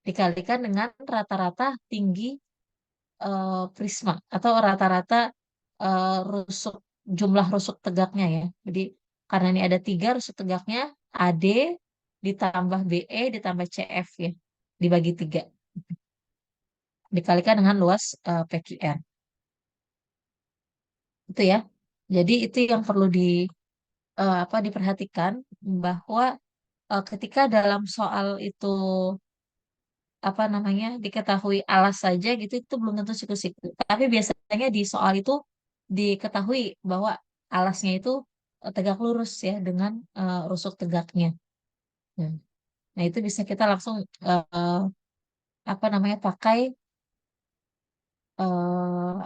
dikalikan dengan rata-rata tinggi prisma atau rata-rata rusuk jumlah rusuk tegaknya ya. Jadi karena ini ada tiga rusuk tegaknya, AD ditambah BE ditambah CF ya, dibagi tiga dikalikan dengan luas PQR itu ya. Jadi itu yang perlu apa diperhatikan bahwa ketika dalam soal itu apa namanya diketahui alas saja gitu itu belum tentu siku-siku. Tapi biasanya di soal itu diketahui bahwa alasnya itu tegak lurus ya dengan rusuk tegaknya. Hmm. Nah, itu bisa kita langsung apa namanya pakai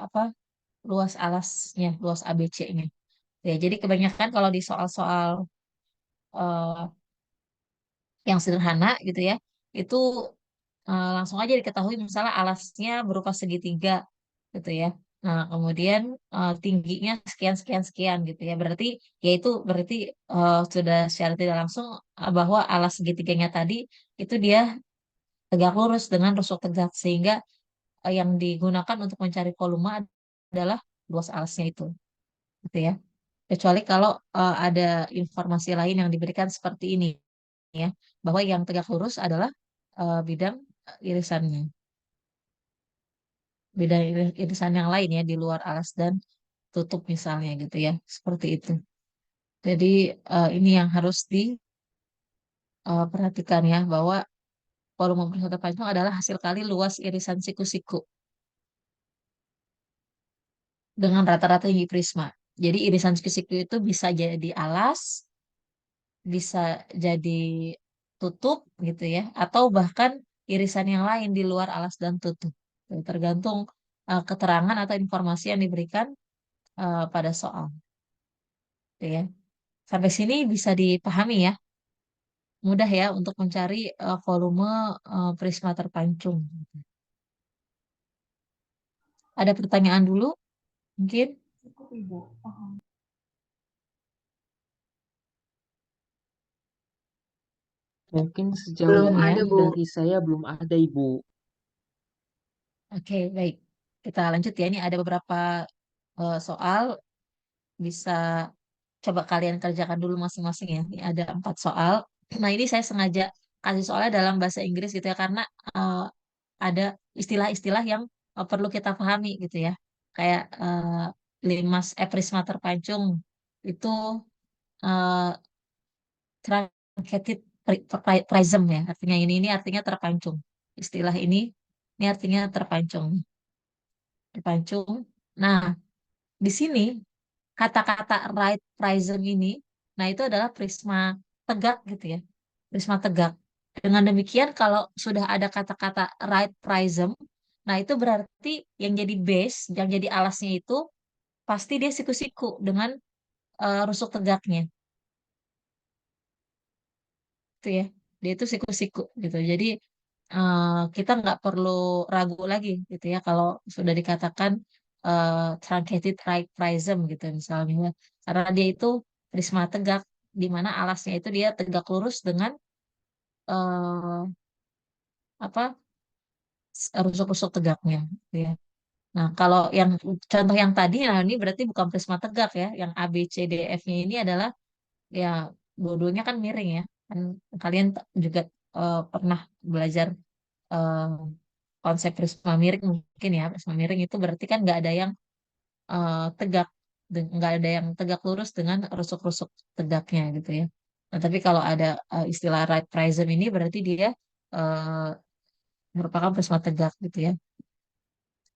apa luas alasnya, luas ABC-nya. Ya, jadi kebanyakan kalau di soal-soal eh, yang sederhana gitu ya, itu langsung aja diketahui misalnya alasnya berupa segitiga gitu ya. Nah, kemudian tingginya sekian sekian sekian gitu ya. Berarti yaitu berarti sudah secara tidak langsung bahwa alas segitiganya tadi itu dia tegak lurus dengan rusuk tegak sehingga yang digunakan untuk mencari volume adalah luas alasnya itu gitu ya. Kecuali kalau ada informasi lain yang diberikan seperti ini ya, bahwa yang tegak lurus adalah bidang irisannya, bidang irisan yang lain ya di luar alas dan tutup misalnya gitu ya, seperti itu. Jadi ini yang harus diperhatikan ya, bahwa volume persatu panjang adalah hasil kali luas irisan siku-siku dengan rata-rata tinggi prisma. Jadi irisan siku-siku itu bisa jadi alas, bisa jadi tutup gitu ya, atau bahkan irisan yang lain di luar alas dan tutup. Tergantung keterangan atau informasi yang diberikan pada soal. Gitu ya. Sampai sini bisa dipahami ya, mudah ya untuk mencari volume prisma terpancung. Ada pertanyaan dulu mungkin? Mungkin sejauh Belum Belum ya? ini ada, Bu. dari saya belum ada, Ibu. Oke, baik. Kita lanjut ya. Ini ada beberapa soal. Bisa coba kalian kerjakan dulu masing-masing ya. Ini ada 4 soal. Nah, ini saya sengaja kasih soalnya dalam bahasa Inggris gitu ya, karena eh, ada istilah-istilah yang perlu kita pahami gitu ya. Kayak prisma terpancung itu eh, truncated prism ya. Artinya ini artinya terpancung. Istilah ini artinya terpancung. Terpancung. Nah, di sini kata-kata right prism ini, nah itu adalah prisma tegak gitu ya, prisma tegak. Dengan demikian, kalau sudah ada kata-kata right prism, nah itu berarti yang jadi base, yang jadi alasnya itu pasti dia siku-siku dengan rusuk tegaknya, gitu ya. Dia itu siku-siku gitu. Jadi eh, kita nggak perlu ragu lagi gitu ya kalau sudah dikatakan truncated right prism gitu misalnya, karena dia itu prisma tegak di mana alasnya itu dia tegak lurus dengan eh, apa rusuk-rusuk tegaknya gitu ya. Nah, kalau yang contoh yang tadi, nah ini berarti bukan prisma tegak ya. Yang A B C D F-nya ini adalah ya dua-duanya kan miring ya. Kan kalian juga pernah belajar eh, konsep prisma miring mungkin ya. Prisma miring itu berarti kan nggak ada yang tegak, nggak ada yang tegak lurus dengan rusuk-rusuk tegaknya gitu ya. Nah, tapi kalau ada istilah right prism ini berarti dia eh, merupakan prisma tegak gitu ya.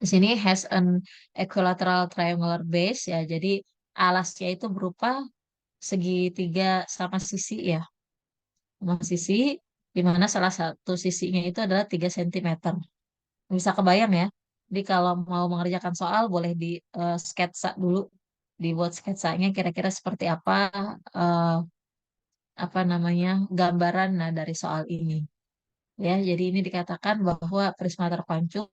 Di sini has an equilateral triangular base ya. Jadi alasnya itu berupa segitiga sama sisi ya. Sama sisi di mana salah satu sisinya itu adalah 3 cm. Bisa kebayang ya. Jadi kalau mau mengerjakan soal boleh di sketsa dulu, dibuat sketsanya kira-kira seperti eh, apa namanya gambaran nah dari soal ini. Ya, jadi ini dikatakan bahwa prisma terpancung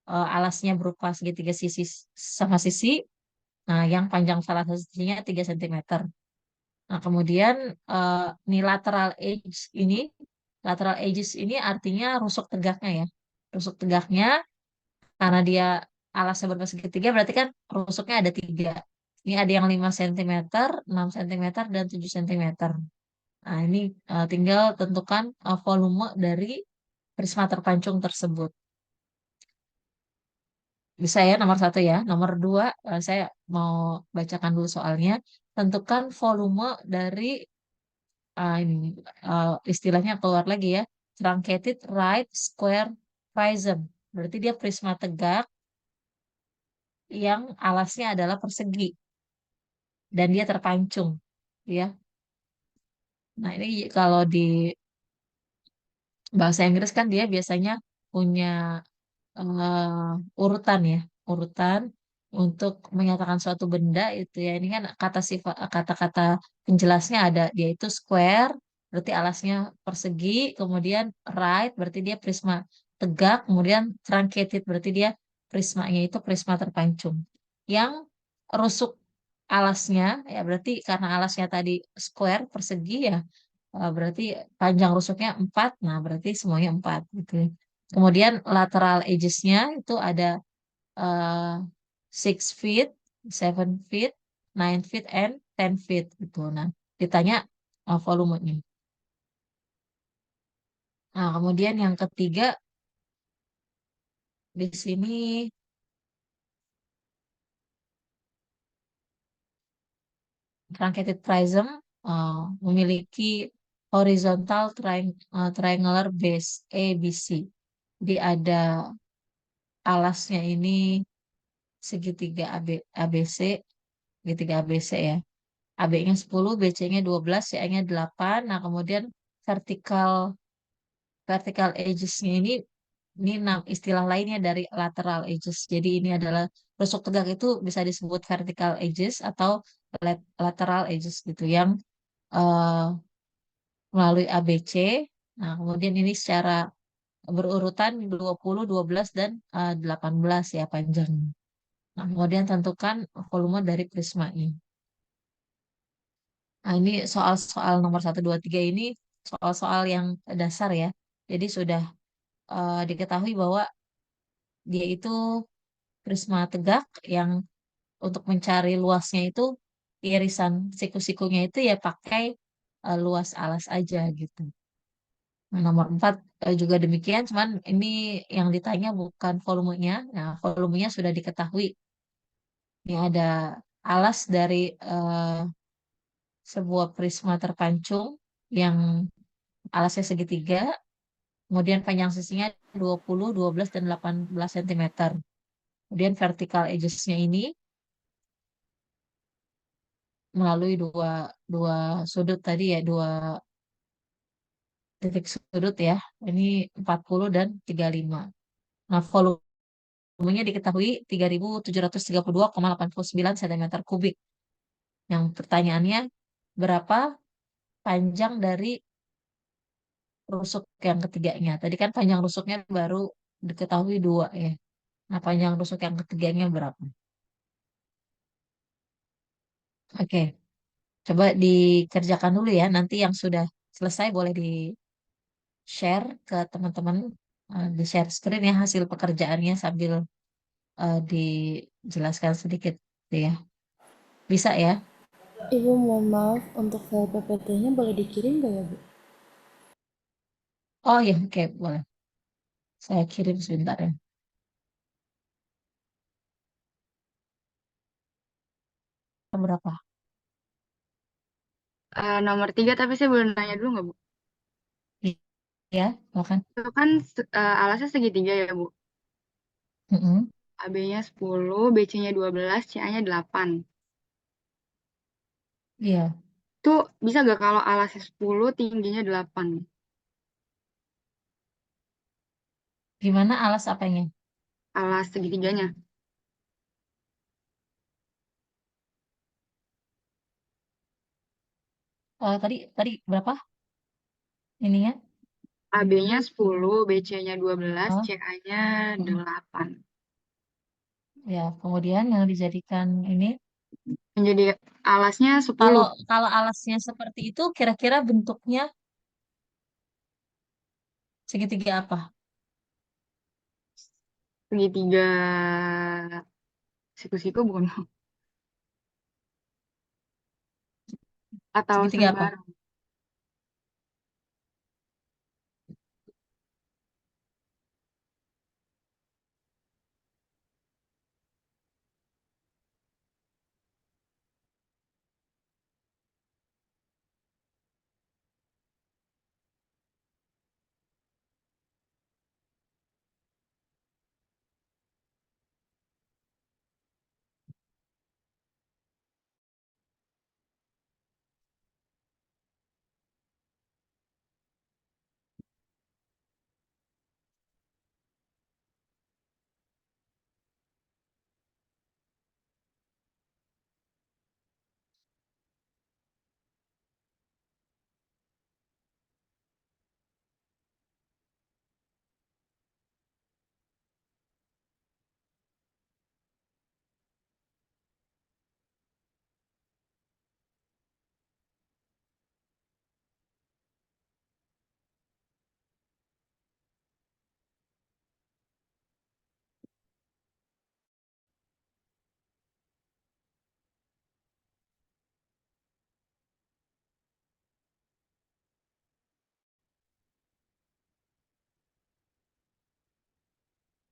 alasnya berupa segitiga sisi sama sisi. Nah, yang panjang salah satu sisinya 3 cm. Nah, kemudian nih lateral edges ini artinya rusuk tegaknya ya. Rusuk tegaknya karena dia alasnya berupa segitiga berarti kan rusuknya ada 3. Ini ada yang 5 cm, 6 cm, dan 7 cm. Nah, ini tinggal tentukan volume dari prisma terpancung tersebut. Bisa ya nomor 1 ya. Nomor 2 saya mau bacakan dulu soalnya. Tentukan volume dari ini istilahnya keluar lagi ya. Truncated right square prism. Berarti dia prisma tegak yang alasnya adalah persegi dan dia terpancung, ya. Nah, ini kalau di bahasa Inggris kan dia biasanya punya urutan ya, urutan untuk menyatakan suatu benda itu ya. Ini kan kata sifat kata-kata penjelasnya ada dia itu square, berarti alasnya persegi, kemudian right berarti dia prisma tegak, kemudian truncated berarti dia prismanya itu prisma terpancung. Yang rusuk alasnya ya berarti karena alasnya tadi square persegi ya, berarti panjang rusuknya 4, nah berarti semuanya 4 gitu. Kemudian lateral edges-nya itu ada uh, 6 feet, 7 feet, 9 feet, and 10 feet gitu. Nah, ditanya volumenya. Nah, kemudian yang ketiga di sini truncated prism memiliki horizontal triangular base ABC. Jadi ada alasnya ini segitiga ABC, segitiga ABC ya. AB-nya 10, BC-nya 12, CA-nya 8. Nah, kemudian vertical vertical edges-nya ini istilah lainnya dari lateral edges. Jadi ini adalah rusuk tegak itu bisa disebut vertical edges atau lateral edges gitu yang eh, melalui ABC. Nah, kemudian ini secara berurutan 20, 12, dan 18 ya panjang. Nah, kemudian tentukan volume dari prisma ini. Nah, ini soal-soal nomor 1, 2, 3 ini soal-soal yang dasar ya. Jadi sudah diketahui bahwa dia itu prisma tegak yang untuk mencari luasnya itu irisan siku-sikunya itu ya pakai luas alas aja gitu. Nah, nomor 4 juga demikian, cuman ini yang ditanya bukan volumenya. Nah, volumenya sudah diketahui. Ini ada alas dari sebuah prisma terpancung yang alasnya segitiga, kemudian panjang sisinya 20, 12, dan 18 cm. Kemudian vertical edges-nya ini melalui dua dua sudut tadi ya, dua titik sudut ya. Ini 40 dan 35. Nah, volumenya diketahui 3.732,89 cm kubik. Yang pertanyaannya, berapa panjang dari rusuk yang ketiganya? Tadi kan panjang rusuknya baru diketahui 2 ya. Nah, panjang rusuk yang ketiganya berapa? Oke, coba dikerjakan dulu ya. Nanti yang sudah selesai boleh di-share ke teman-teman. Di-share screen ya hasil pekerjaannya sambil dijelaskan sedikit gitu ya. Bisa ya? Ibu mohon maaf, untuk file PPT-nya boleh dikirim nggak ya, Bu? Oh ya, oke, boleh. Saya kirim sebentar ya. Berapa? Nomor 3, tapi saya boleh nanya dulu nggak, Bu? Ya, makan. Itu kan alasnya segitiga ya, Bu. Mm-mm. AB-nya 10, BC-nya 12, CA-nya 8. Iya. Itu bisa nggak kalau alasnya 10, tingginya 8? Gimana alas apanya? Alas segitiganya. Tadi tadi berapa ininya? AB-nya 10, BC-nya 12, Oh, CA-nya mm. 8. Ya, kemudian yang dijadikan ini. Menjadi alasnya 10. Kalau kalau alasnya seperti itu, kira-kira bentuknya segitiga apa? Segitiga siku-siku bukan? Atau Segitiga apa? sembarang.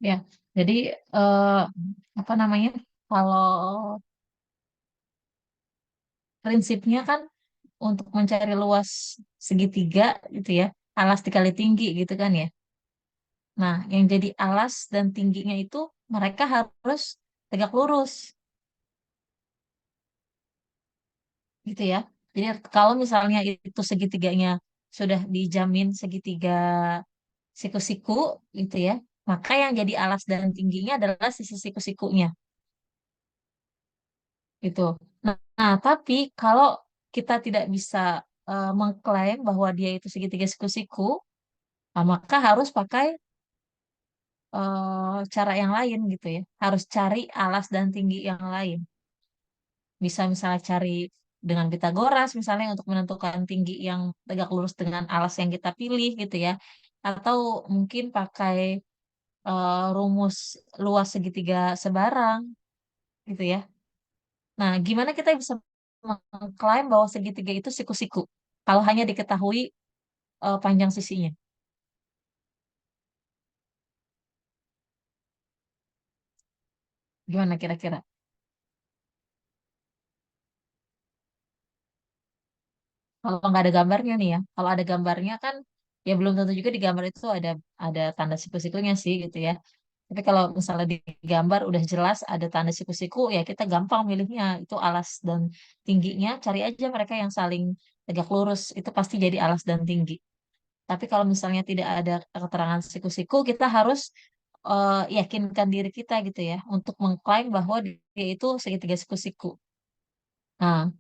Ya, jadi eh, apa namanya? Kalau prinsipnya kan untuk mencari luas segitiga gitu ya, alas dikali tinggi gitu kan ya. Nah, yang jadi alas dan tingginya itu mereka harus tegak lurus gitu ya. Jadi kalau misalnya itu segitiganya sudah dijamin segitiga siku-siku gitu ya, maka yang jadi alas dan tingginya adalah sisi siku-sikunya gitu. Nah, tapi kalau kita tidak bisa mengklaim bahwa dia itu segitiga siku-siku, nah, maka harus pakai cara yang lain gitu ya. Harus cari alas dan tinggi yang lain. Bisa misalnya cari dengan Pitagoras misalnya untuk menentukan tinggi yang tegak lurus dengan alas yang kita pilih gitu ya. Atau mungkin pakai rumus luas segitiga sebarang gitu ya. Nah, gimana kita bisa mengklaim bahwa segitiga itu siku-siku kalau hanya diketahui panjang sisinya? Gimana kira-kira? Kalau nggak ada gambarnya nih ya, kalau ada gambarnya kan ya belum tentu juga di gambar itu ada tanda siku-sikunya sih gitu ya. Tapi kalau misalnya di gambar udah jelas ada tanda siku-siku ya kita gampang milihnya itu alas dan tingginya cari aja mereka yang saling tegak lurus itu pasti jadi alas dan tinggi. Tapi kalau misalnya tidak ada keterangan siku-siku kita harus yakinkan diri kita gitu ya untuk mengklaim bahwa dia itu segitiga siku-siku. Nah,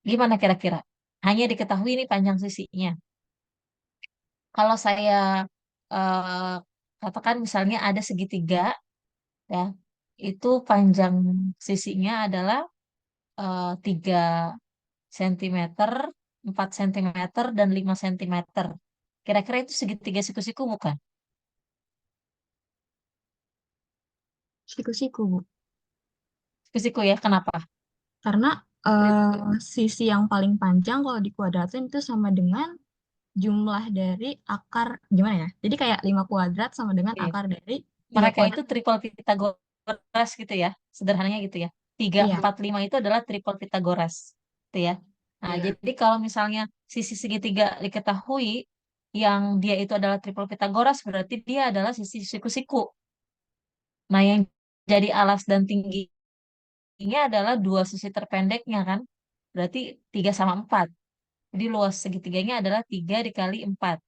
gimana kira-kira? Hanya diketahui ini panjang sisinya. Kalau saya eh, katakan misalnya ada segitiga, ya, itu panjang sisinya adalah 3 cm, 4 cm, dan 5 cm. Kira-kira itu segitiga siku-siku bukan? Siku-siku, Bu. Siku-siku ya, kenapa? Karena Tri- sisi yang paling panjang kalau dikuadratin itu sama dengan jumlah dari akar, gimana ya? Jadi kayak 5 kuadrat sama dengan Iya. akar dari 3 Mereka itu kuadrat. triple Pythagoras gitu ya, sederhananya gitu ya. Tiga, Iya, empat, lima itu adalah triple Pythagoras, gitu ya. Nah, Iya. jadi kalau misalnya sisi segitiga diketahui, yang dia itu adalah triple Pythagoras, berarti dia adalah sisi siku-siku. Nah, yang jadi alas dan tingginya adalah dua sisi terpendeknya kan, berarti 3 sama 4. Jadi luas segitiganya adalah 3 dikali 4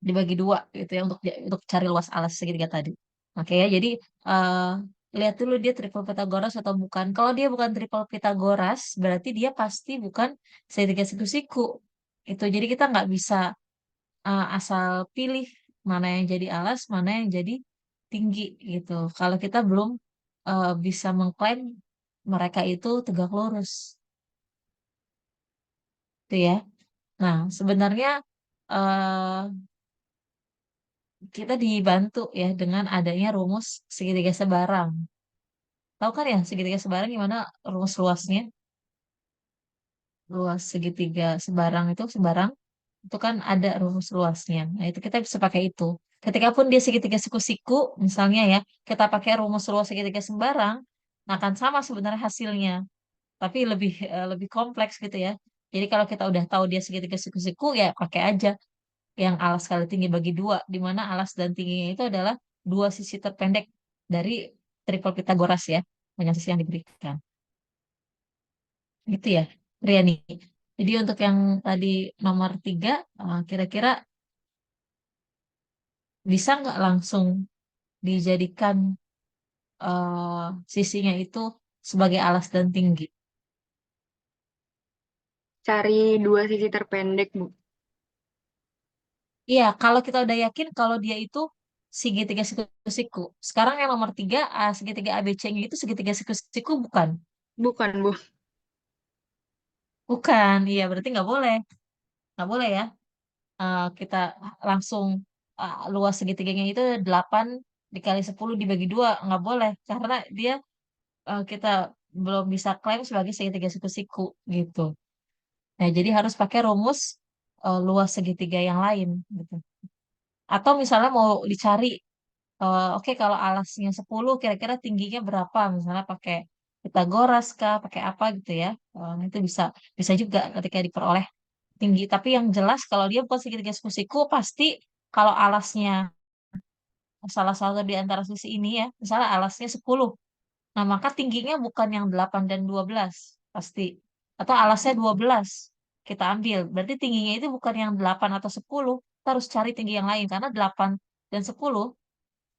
dibagi 2 gitu ya untuk cari luas alas segitiga tadi. Oke ya, jadi eh, lihat dulu dia triple Pythagoras atau bukan. Kalau dia bukan triple Pythagoras, berarti dia pasti bukan segitiga siku-siku. Itu jadi kita nggak bisa asal pilih mana yang jadi alas, mana yang jadi tinggi gitu. Kalau kita belum bisa mengklaim mereka itu tegak lurus, gitu ya. Nah, sebenarnya eh, kita dibantu ya dengan adanya rumus segitiga sebarang. Tahu kan ya segitiga sebarang gimana rumus luasnya? Luas segitiga sebarang itu kan ada rumus luasnya. Nah, itu kita bisa pakai itu. Ketika pun dia segitiga siku-siku, misalnya ya, kita pakai rumus luas segitiga sembarang, akan sama sebenarnya hasilnya, tapi lebih kompleks gitu ya. Jadi kalau kita udah tahu dia segitiga siku-siku, ya pakai aja yang alas kali tinggi bagi 2, di mana alas dan tingginya itu adalah dua sisi terpendek dari triple Pythagoras ya, dengan sisi yang diberikan. Gitu ya, Riani. Jadi untuk yang tadi nomor 3, kira-kira bisa nggak langsung dijadikan sisinya itu sebagai alas dan tinggi? Cari dua sisi terpendek, Bu. Iya, kalau kita udah yakin kalau dia itu segitiga siku-siku. Sekarang yang nomor 3, segitiga ABC-nya itu segitiga siku-siku bukan? Bukan, Bu. Bukan, iya berarti nggak boleh ya. Kita langsung luas segitiganya itu 8 dikali 10 dibagi 2 nggak boleh karena dia kita belum bisa klaim sebagai segitiga siku-siku gitu. Nah, jadi harus pakai rumus luas segitiga yang lain gitu. Atau misalnya mau dicari oke kalau alasnya 10 kira-kira tingginya berapa? Misalnya pakai Pitagoras kah, pakai apa gitu ya. Itu bisa bisa juga ketika diperoleh tinggi. Tapi yang jelas kalau dia bukan segitiga siku-siku pasti kalau alasnya salah satu di antara sisi ini ya, misalnya alasnya 10. Nah, maka tingginya bukan yang 8 dan 12 pasti. Atau alasnya 12 kita ambil. Berarti tingginya itu bukan yang 8 atau 10. Kita harus cari tinggi yang lain. Karena 8 dan 10,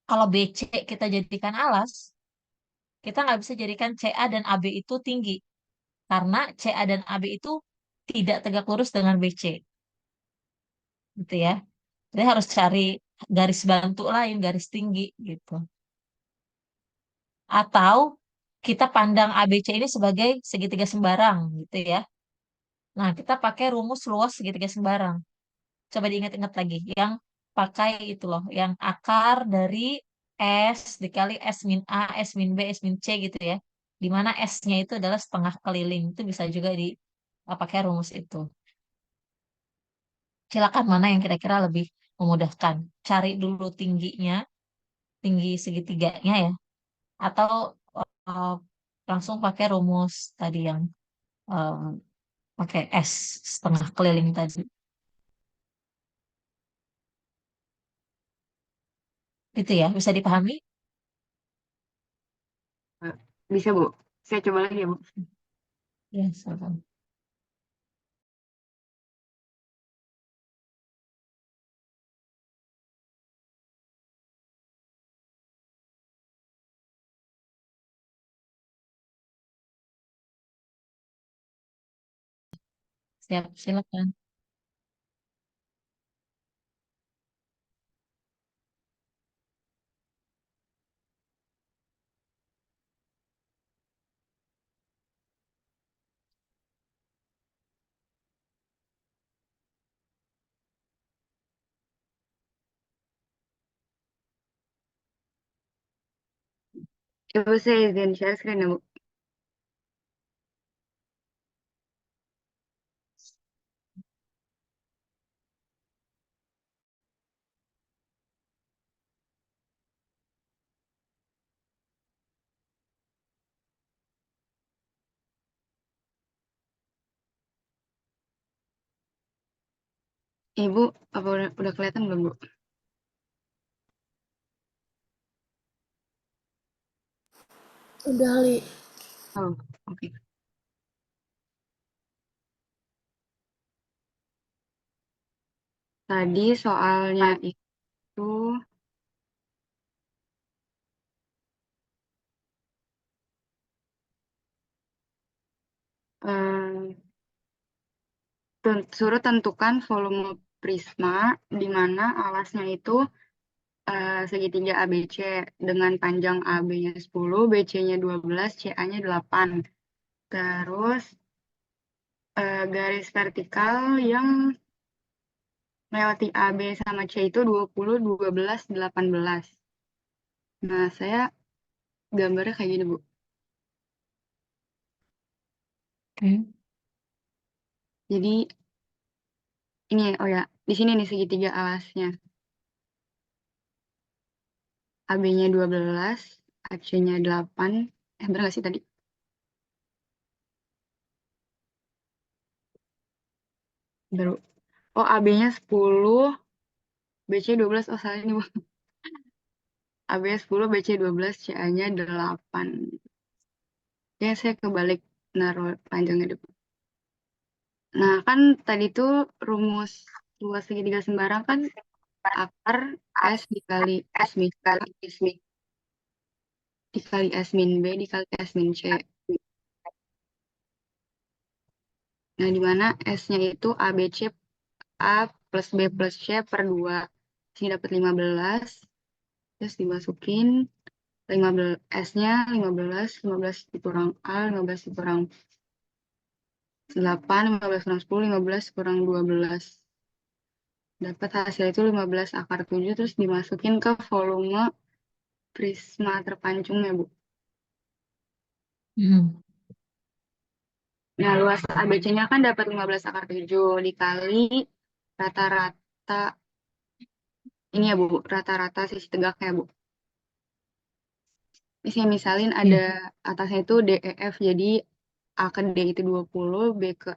kalau BC kita jadikan alas, kita nggak bisa jadikan CA dan AB itu tinggi. Karena CA dan AB itu tidak tegak lurus dengan BC. Gitu ya. Jadi harus cari garis bantu lain, garis tinggi gitu. Atau kita pandang ABC ini sebagai segitiga sembarang gitu ya. Nah, kita pakai rumus luas segitiga sembarang. Coba diingat-ingat lagi. Yang pakai itu loh. Yang akar dari S dikali S min A, S min B, S min C gitu ya. Di mana S-nya itu adalah setengah keliling. Itu bisa juga pakai rumus itu. Silakan mana yang kira-kira lebih memudahkan. Cari dulu tingginya, tinggi segitiganya ya. Atau eh, langsung pakai rumus tadi yang eh, pakai S setengah keliling tadi. Itu ya, bisa dipahami? Bisa, Bu. Saya coba lagi ya, Bu. Ya, silakan. Siap, silakan. Ibu saya izin share screen ya, Bu. Ibu, apa udah kelihatan belum, Bu? Udah, Li. Oh, oke. Tadi soalnya itu eh, suruh tentukan volume prisma di mana alasnya itu segitiga ABC dengan panjang AB-nya 10, BC-nya 12, CA-nya 8. Terus garis vertikal yang melewati AB sama C itu 20, 12, 18. Nah, saya gambarnya kayak gini, Bu. Oke. Jadi ini, oh ya, di sini nih segitiga alasnya. AB-nya 12, AC-nya 8. Bener nggak sih tadi? Baru. Oh, AB-nya 10, BC 12. Oh, salah ini, Bu. AB-nya 10, BC 12, CA-nya 8. Ya, saya kebalik naruh panjangnya dulu. Nah, kan tadi tuh rumus luas segitiga sembarang kan akar S dikali S min A dikali S min B dikali S min C. Nah, di mana S-nya itu ABC A plus B plus C per 2. Sini dapat 15. Terus dimasukin 15 S-nya 15, 15 dikurang A, 15 dikurang 8, 15 kurang 10, 15 kurang 12. Dapat hasil itu 15 akar 7 terus dimasukin ke volume prisma terpancungnya, Bu. Hmm. Nah, luas ABC-nya kan dapat 15 akar 7 dikali rata-rata ini ya, Bu, rata-rata sisi tegaknya, Bu. Ini saya misalin ada Iya. atasnya itu DEF, jadi A ke D itu 20, B ke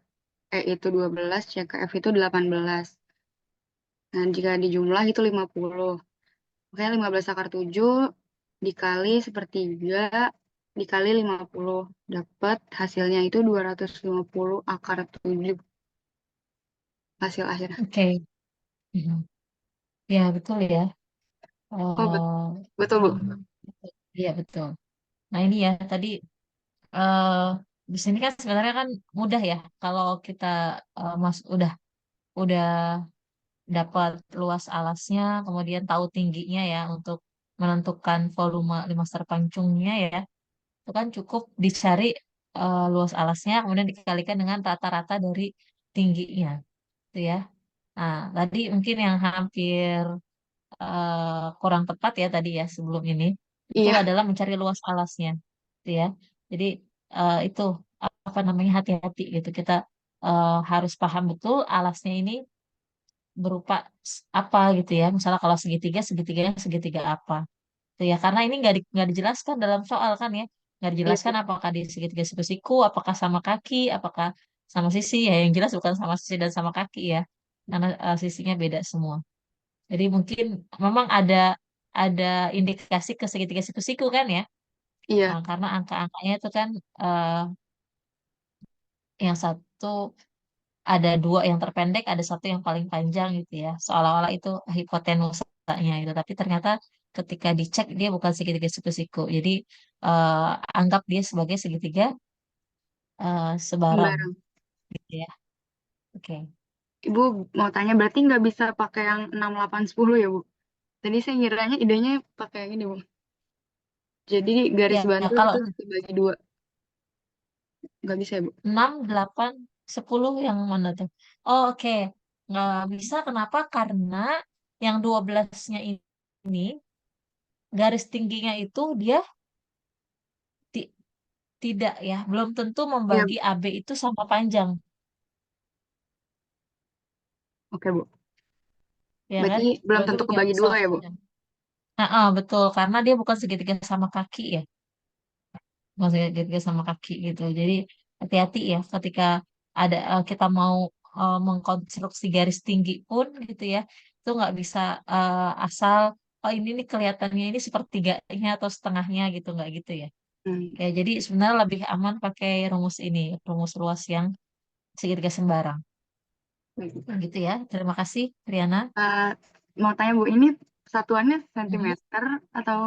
E itu 12, C ke F itu 18. Nah, jika dijumlah itu 50. Makanya 15 akar 7 dikali sepertiga dikali 50. Dapat hasilnya itu 250 akar 7 hasil akhirnya. Oke. Mhm. Ya, betul ya. Oh, betul, Bu. Iya, betul. Nah, ini ya, tadi eh di sini kan sebenarnya kan mudah ya. Kalau kita udah dapat luas alasnya, kemudian tahu tingginya ya untuk menentukan volume limas terpancungnya ya. itu kan cukup dicari luas alasnya, kemudian dikalikan dengan rata-rata dari tingginya, gitu ya. Nah, tadi mungkin yang hampir kurang tepat ya tadi ya sebelum ini, itu Iya, adalah mencari luas alasnya, gitu ya. Jadi itu apa namanya hati-hati gitu. Kita harus paham betul alasnya ini berupa apa gitu ya. Misalnya kalau segitiga, segitiganya segitiga apa. Gitu ya. Karena ini nggak dijelaskan dalam soal kan ya. Nggak iya, dijelaskan apakah di segitiga siku-siku, apakah sama kaki, apakah sama sisi. Ya yang jelas bukan sama sisi dan sama kaki ya. Karena sisinya beda semua. Jadi mungkin memang ada indikasi ke segitiga siku-siku kan ya. iya, Karena angka-angkanya itu kan yang satu ada dua yang terpendek, ada satu yang paling panjang gitu ya. Seolah-olah itu hipotenusanya gitu. Tapi ternyata ketika dicek dia bukan segitiga siku-siku. Jadi eh, anggap dia sebagai segitiga sebarang sembarang. gitu ya. Oke. Ibu mau tanya berarti nggak bisa pakai yang 6, 8, 10 ya, Bu? Tadi saya ngiranya idenya pakai yang ini, Bu. Jadi garis Ya, bantu kalau itu dibagi dua. Nggak bisa ya, Bu? 6, 8, 10 yang mana tuh? Oh, oke. Nggak bisa, kenapa? Karena yang 12-nya ini, garis tingginya itu dia ti- tidak ya, belum tentu Iya, membagi AB itu sama panjang, oke, Bu. ya kan? Berarti belum Belum tentu tentu kebagi sama dua ya, Bu? panjang. Nah, betul, karena dia bukan segitiga sama kaki ya, bukan segitiga sama kaki gitu. Jadi hati-hati ya ketika kita mau mengkonstruksi garis tinggi pun gitu ya, itu nggak bisa asal oh ini nih kelihatannya ini sepertiganya atau setengahnya gitu nggak gitu ya. Hmm. Ya, jadi sebenarnya lebih aman pakai rumus ini, rumus luas yang segitiga sembarang. Baik. Gitu ya. Terima kasih, Triana. Eh, mau tanya, Bu, ini satuannya Mhm. sentimeter atau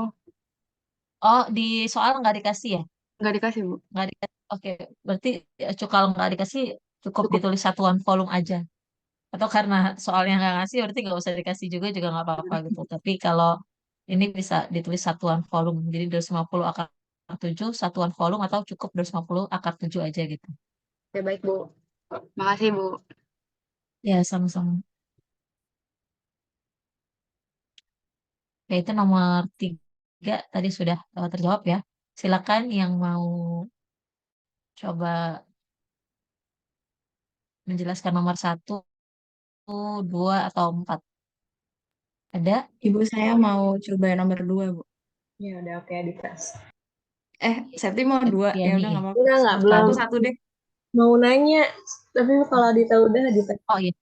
Oh, di soal nggak dikasih ya? nggak dikasih, Bu? Nggak dikasih. Oke, berarti kalau nggak dikasih cukup Cukup. ditulis satuan volume aja. Atau karena soalnya nggak ngasih, berarti nggak usah dikasih juga nggak apa-apa gitu. Tapi kalau ini bisa ditulis satuan volume. Jadi 250 akar 7 satuan volume atau cukup 250 akar 7 aja gitu. Ya, baik, Bu. Makasih, Bu. Ya, sama-sama. Ya, itu nomor 3 tadi sudah terjawab ya. Silakan yang mau coba menjelaskan nomor 1, 2, atau 4. Ada? Ibu saya mau coba nomor 2, Bu. Ya udah oke di tes. Septi mau 2, ya Diani udah ya. nggak apa-apa. Enggak, Silakan. belum Aku satu deh. mau nanya. Tapi kalau Adita udah Adita. Oh iya.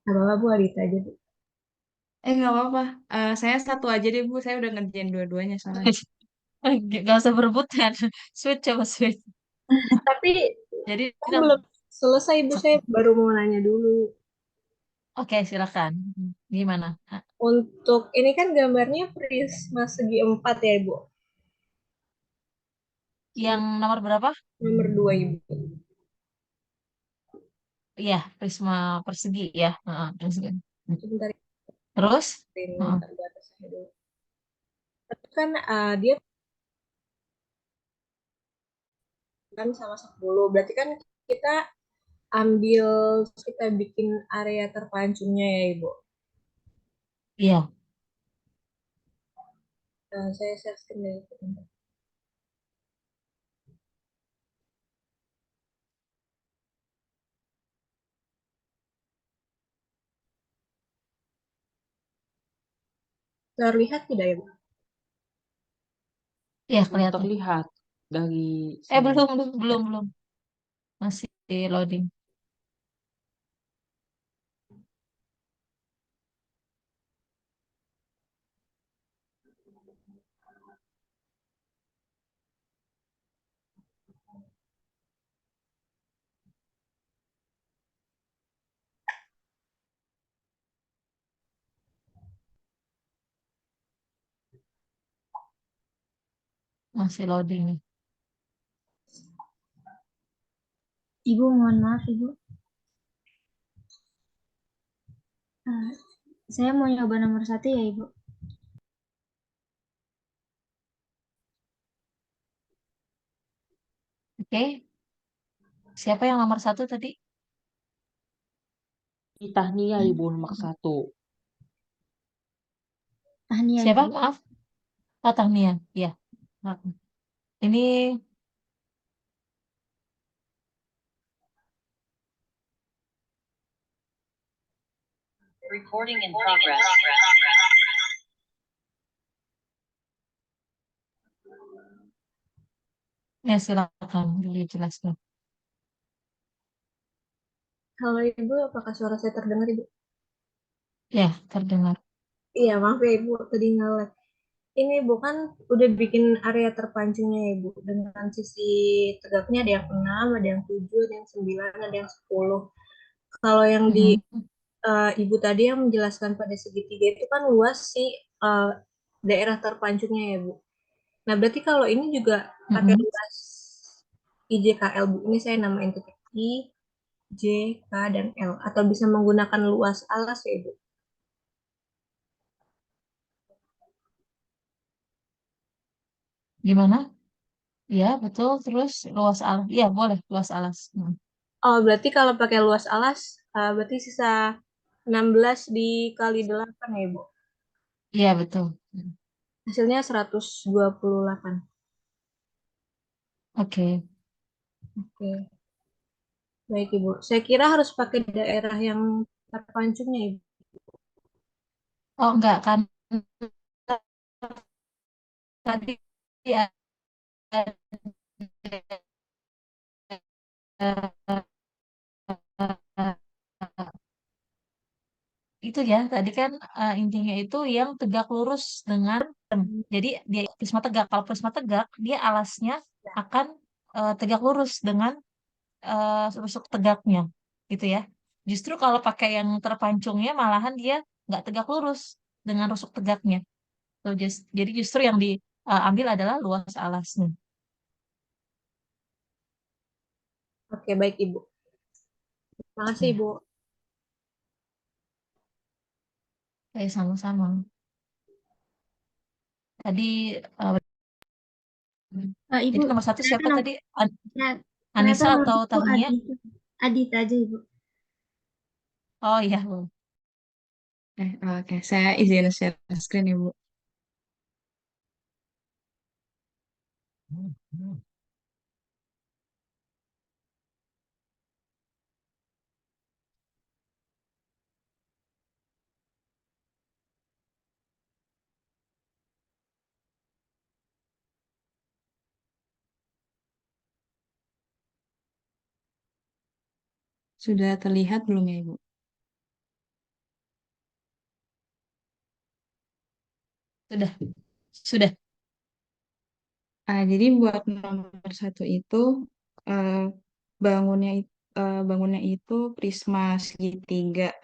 Gak apa-apa Bu, Adita aja Bu. Nggak apa-apa. Saya satu aja deh, Bu. Saya udah ngerjain dua-duanya soalnya. Gak usah berebutan. Sweet coba sweet. Tapi Jadi kan belum selesai Bu, saya baru mau nanya dulu. oke, silakan. Gimana? Untuk ini kan gambarnya prisma segi 4 ya Ibu. Yang nomor berapa? Nomor 2 Ibu. Iya, prisma persegi ya. Heeh, persegi. Sebentar Terus? ini Heeh. terbatasnya dulu. Tapi kan dia kan sama 10. Berarti kan kita ambil kita bikin area terpancungnya ya Ibu. Iya, Saya share screen dulu sebentar. Terlihat tidak ya Bu? iya Belum kelihatan. terlihat dari sini. Belum. Masih loading. Masih loading nih. Ibu, mohon maaf Ibu. Eh, saya mau nyoba nomor 1 ya Ibu. Oke, siapa yang nomor 1 tadi? Tahnia Ibu nomor 1. Tahnia, Siapa? Ibu. Maaf. Oh, Tania. Ya. Nah, ini ya silakan dijelaskan. Halo Ibu, apakah suara saya terdengar Ibu? Ya, terdengar. Iya, maaf ya Ibu, tadi nge-lag. Ini Ibu kan udah bikin area terpancingnya ya Ibu, dengan sisi tegaknya ada yang 6, ada yang 7, ada yang 9, ada yang 10. Kalau yang di Mhm. Ibu tadi yang menjelaskan pada segitiga itu kan luas sih eh, daerah terpancungnya ya Bu. Nah, berarti kalau ini juga pakai Mhm. luas IJKL Bu. Ini saya namain titik I, J, K, dan L. Atau bisa menggunakan luas alas ya Ibu. Gimana? Ya, betul. Terus luas alas. Ya, boleh luas alas. Oh, berarti kalau pakai luas alas, berarti sisa 16 dikali 8 ya Ibu. Iya, betul. Hasilnya 128. Oke. Oke, baik Ibu. Saya kira harus pakai daerah yang terpancungnya Ibu. Oh, enggak kan tadi ada itu ya, tadi kan intinya itu yang tegak lurus dengan jadi dia prisma tegak. Kalau prisma tegak, dia alasnya akan tegak lurus dengan rusuk tegaknya, gitu ya. Justru kalau pakai yang terpancungnya, malahan dia nggak tegak lurus dengan rusuk tegaknya. Jadi justru yang diambil adalah luas alasnya. Oke, baik Ibu. Terima kasih Ya, Ibu. kayak sama-sama. Tadi eh, Ibu, jadi nomor 1 ternyata siapa tadi? ternyata Anissa nomor atau satu Tahnia? Adita aja, Ibu. Oh iya, Oke, saya izin share screen Ibu. Sudah terlihat belum ya Ibu? sudah, sudah. Jadi buat nomor 1 itu eh, bangunnya itu prisma segitiga.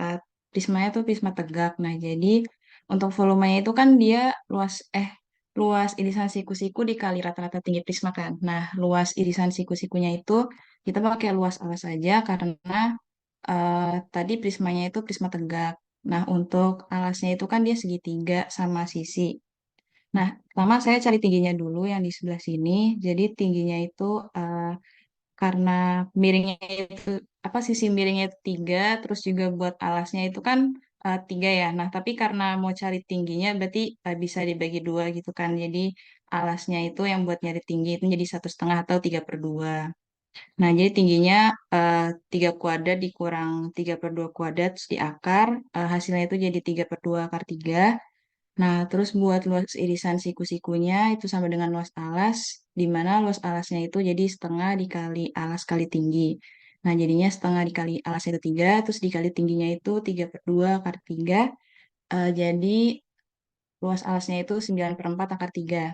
Prismanya itu prisma tegak. Nah, jadi untuk volumenya itu kan dia luas irisan siku-siku dikali rata-rata tinggi prisma kan. Nah, luas irisan siku-sikunya itu kita pakai luas alas saja karena tadi prismanya itu prisma tegak. Nah, untuk alasnya itu kan dia segitiga sama sisi. Nah, pertama saya cari tingginya dulu yang di sebelah sini. Jadi tingginya itu karena miringnya itu sisi miringnya itu 3, terus juga buat alasnya itu kan 3 ya. Nah, tapi karena mau cari tingginya berarti bisa dibagi 2 gitu kan. Jadi alasnya itu yang buat nyari tinggi itu jadi 1,5 atau 3/2. Nah, jadi tingginya 3 kuadrat dikurang 3/2 kuadrat terus diakar, hasilnya itu jadi 3/2 akar 3. Nah, terus buat luas irisan siku-sikunya itu sama dengan luas alas, di mana luas alasnya itu jadi setengah dikali alas kali tinggi. Nah, jadinya setengah dikali alasnya itu 3, terus dikali tingginya itu 3/2 akar 3. Jadi luas alasnya itu 9/4 akar 3.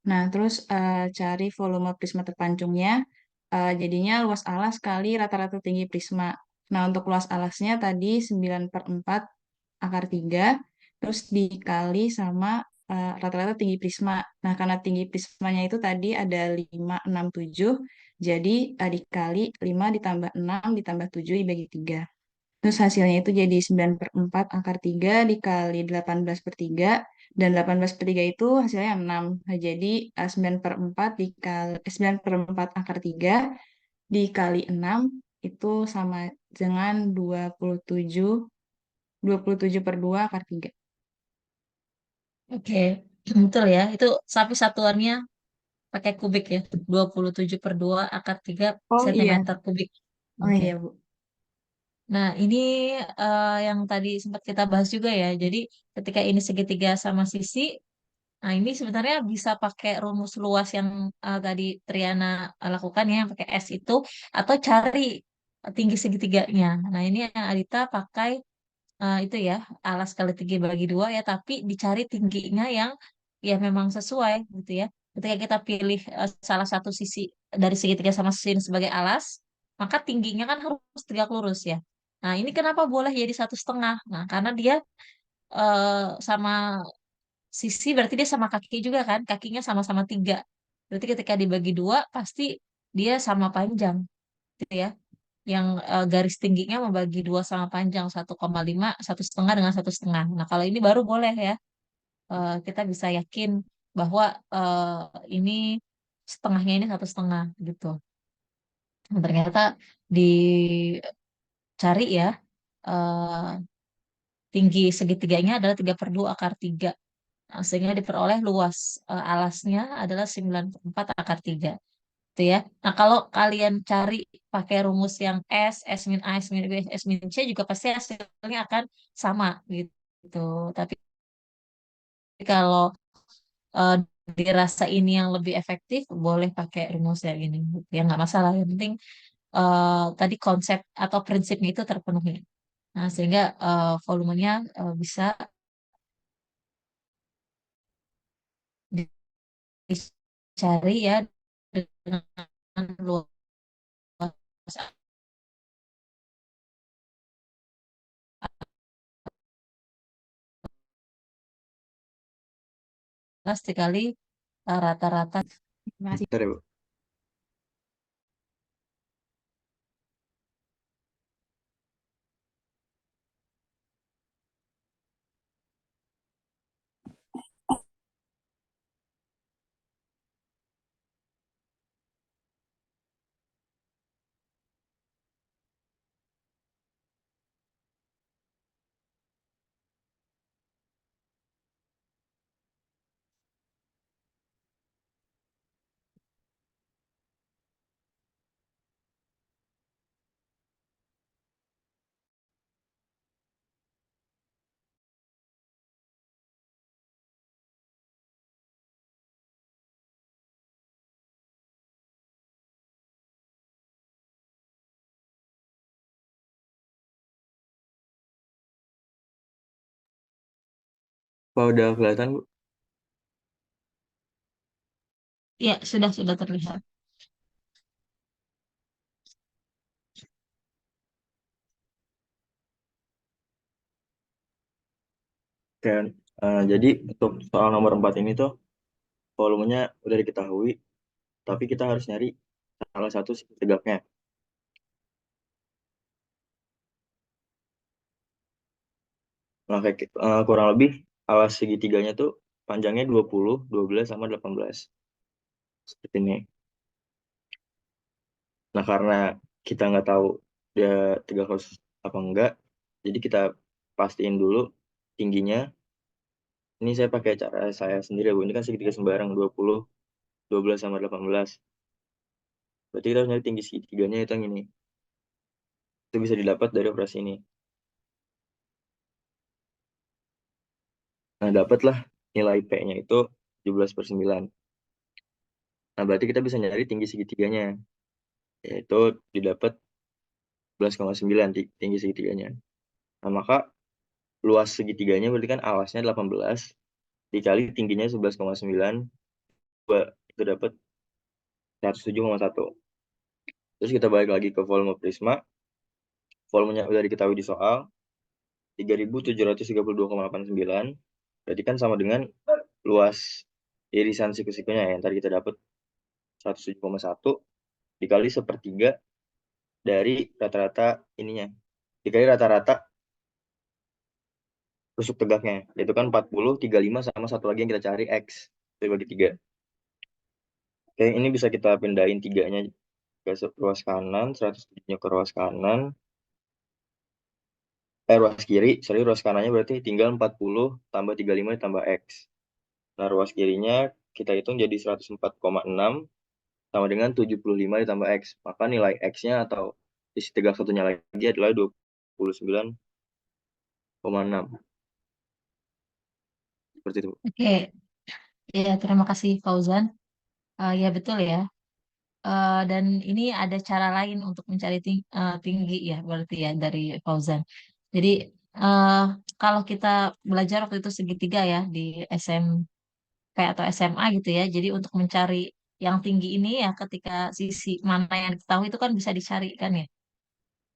Nah, terus cari volume prisma terpancungnya, jadinya luas alas kali rata-rata tinggi prisma. Nah, untuk luas alasnya tadi 9/4 akar 3, terus dikali sama rata-rata tinggi prisma. Nah, karena tinggi prismanya itu tadi ada 5, 6, 7, jadi dikali 5 ditambah 6 ditambah 7 dibagi 3. Terus hasilnya itu jadi 9/4 akar 3 dikali 18/3. Dan 18/3 itu hasilnya 6. Nah, jadi 9/4 dikali 9/4 akar 3 dikali 6 itu sama dengan 27/2 akar 3. Oke, betul ya. Itu tapi satuannya pakai kubik ya. 27/2 akar 3 Oh iya, cm kubik. oh Oke. iya Bu. Nah, ini yang tadi sempat kita bahas juga ya. Jadi, ketika ini segitiga sama sisi, nah ini sebenarnya bisa pakai rumus luas yang tadi Triana lakukan ya, yang pakai S itu, atau cari tinggi segitiganya. Nah, ini yang Adita pakai itu ya, alas kali tinggi bagi dua ya, tapi dicari tingginya yang ya memang sesuai gitu ya. Ketika kita pilih salah satu sisi dari segitiga sama sisi ini sebagai alas, maka tingginya kan harus tegak lurus ya. Nah, ini kenapa boleh jadi 1,5? Nah, karena dia sama sisi berarti dia sama kaki juga kan, kakinya sama-sama 3. Berarti ketika dibagi dua pasti dia sama panjang gitu ya. Yang garis tingginya membagi dua sama panjang 1,5, 1,5 dengan 1,5. Nah, kalau ini baru boleh ya. Kita bisa yakin bahwa ini setengahnya ini 1,5 gitu. Dan ternyata dicari ya, eh, tinggi segitiganya adalah 3/2 akar 3. Nah, sehingga diperoleh luas alasnya adalah 9/4 akar 3. Gitu ya. Nah, kalau kalian cari pakai rumus yang S min A, S min B, S min C juga pasti hasilnya akan sama gitu. Tapi kalau eh, dirasa ini yang lebih efektif, boleh pakai rumus yang ini. Ya nggak masalah. Yang penting tadi konsep atau prinsipnya itu terpenuhi. Nah, sehingga volumenya bisa dicari ya dengan luas atas dikali rata-rata. Terima kasih. Bentar ya, Bu. Apa udah kelihatan, Bu? Ya, sudah terlihat. Oke, jadi untuk soal nomor 4 ini tuh volumenya udah diketahui, tapi kita harus nyari salah satu sisi tegaknya. Nah, kayak, kurang lebih alas segitiganya tuh panjangnya 20, 12, sama 18. Seperti ini. Nah, karena kita nggak tahu dia tegak lurus apa enggak, jadi kita pastiin dulu tingginya. Ini saya pakai cara saya sendiri ya, Bu. Ini kan segitiga sembarang 20, 12, sama 18. Berarti kita harus nyari tinggi segitiganya itu yang ini. Itu bisa didapat dari operasi ini. Nah, dapatlah nilai P-nya itu 17/9. Nah, berarti kita bisa nyari tinggi segitiganya, yaitu didapat 11,9 tinggi segitiganya. Nah, maka luas segitiganya berarti kan alasnya 18 dikali tingginya 11,9, itu dapat 107,1. Terus kita balik lagi ke volume prisma. Volumenya udah diketahui di soal, 3.732,89. Berarti kan sama dengan luas irisan siku-sikunya yang tadi kita dapat 107,1 dikali 1/3 dari rata-rata ininya, dikali rata-rata rusuk tegaknya. Itu kan 40, 35 sama satu lagi yang kita cari X. Dibagi 3. Oke, ini bisa kita pindahin 3-nya ke ruas kanan, 107-nya ke ruas kanan. Ruas kiri, sorry, ruas kanannya berarti tinggal 40 tambah 35 tambah X. Nah, ruas kirinya kita hitung jadi 104,6 sama dengan 75 ditambah X. Maka nilai X-nya atau sisi tegak satunya lagi adalah 29,6. Seperti itu. Oke, ya terima kasih Fauzan. Ya betul ya. Dan ini ada cara lain untuk mencari tinggi ya berarti ya dari Fauzan. Jadi eh, kalau kita belajar waktu itu segitiga ya di SMP atau SMA gitu ya. Jadi untuk mencari yang tinggi ini ya ketika sisi mana yang diketahui itu kan bisa dicari kan ya.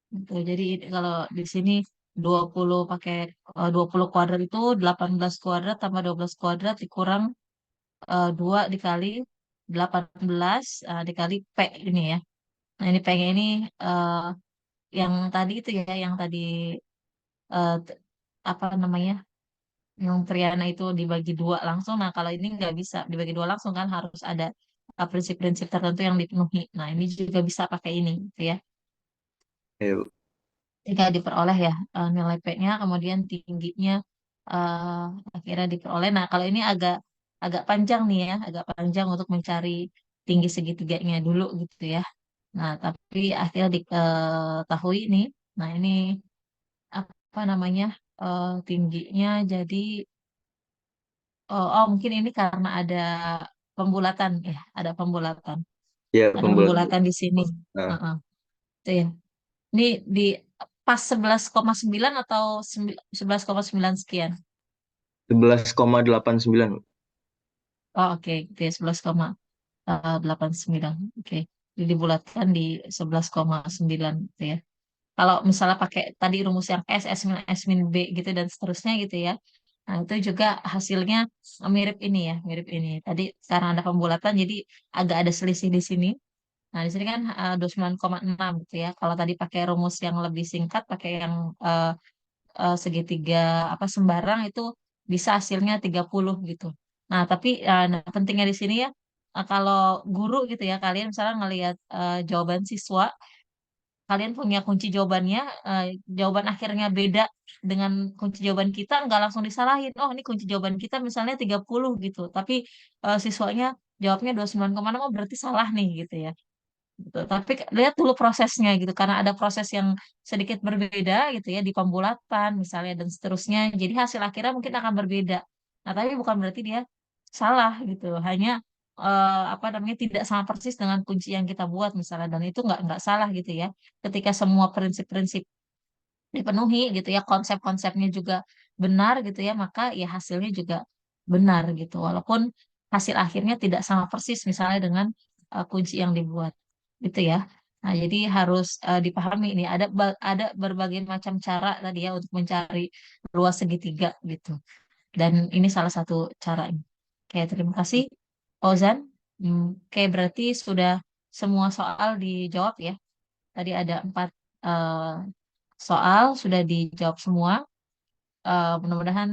Gitu. Jadi kalau di sini 20 pakai 20 kuadrat itu 18 kuadrat tambah 12 kuadrat dikurang 2 dikali 18 dikali P ini ya. Nah, ini P-nya ini eh, yang tadi itu ya, yang tadi t- apa namanya? Yang Triana itu dibagi 2 langsung. Nah, kalau ini nggak bisa dibagi 2 langsung kan harus ada prinsip-prinsip tertentu yang dipenuhi. Nah, ini juga bisa pakai ini gitu ya. Ayo. Jika diperoleh ya nilai P-nya, kemudian tingginya eh, akhirnya diperoleh. Nah, kalau ini agak agak panjang nih ya, agak panjang untuk mencari tinggi segitiganya dulu gitu ya. Nah, tapi akhirnya diketahui nih. Nah, ini apa namanya tingginya jadi mungkin ini karena ada pembulatan ya, ada pembulatan, Ya, ada pembuat. pembulatan di sini. Nah, Heeh, itu ya. Ini di pas 11,9 atau 11,9 sekian. 11,89. Oh, oke, Oke, 11,89. Oke. Jadi dibulatkan di 11,9 gitu ya. Kalau misalnya pakai tadi rumus yang S min B gitu dan seterusnya gitu ya. Nah, itu juga hasilnya mirip ini ya, mirip ini. Tadi karena ada pembulatan jadi agak ada selisih di sini. Nah, di sini kan 29,6 gitu ya. Kalau tadi pakai rumus yang lebih singkat, pakai yang segitiga apa sembarang itu bisa hasilnya 30 gitu. Nah, tapi nah, pentingnya di sini ya kalau guru gitu ya, kalian misalnya ngelihat jawaban siswa kalian punya kunci jawabannya, jawaban akhirnya beda dengan kunci jawaban kita, nggak langsung disalahin. Oh, ini kunci jawaban kita misalnya 30 gitu. Tapi siswanya jawabnya 29,6, oh berarti salah nih gitu ya. Gitu. Tapi lihat dulu prosesnya gitu, karena ada proses yang sedikit berbeda gitu ya di pembulatan misalnya dan seterusnya. Jadi hasil akhirnya mungkin akan berbeda. Nah, tapi bukan berarti dia salah gitu. Hanya apa namanya tidak sama persis dengan kunci yang kita buat misalnya dan itu nggak salah gitu ya. Ketika semua prinsip-prinsip dipenuhi gitu ya, konsep-konsepnya juga benar gitu ya, maka ya hasilnya juga benar gitu. Walaupun hasil akhirnya tidak sama persis misalnya dengan kunci yang dibuat gitu ya. Nah, jadi harus dipahami ini ada berbagai macam cara tadi ya untuk mencari luas segitiga gitu. Dan ini salah satu caranya. Oke, terima kasih, Ozan. Oke, berarti sudah semua soal dijawab ya. Tadi ada 4 eh, soal sudah dijawab semua. Mudah-mudahan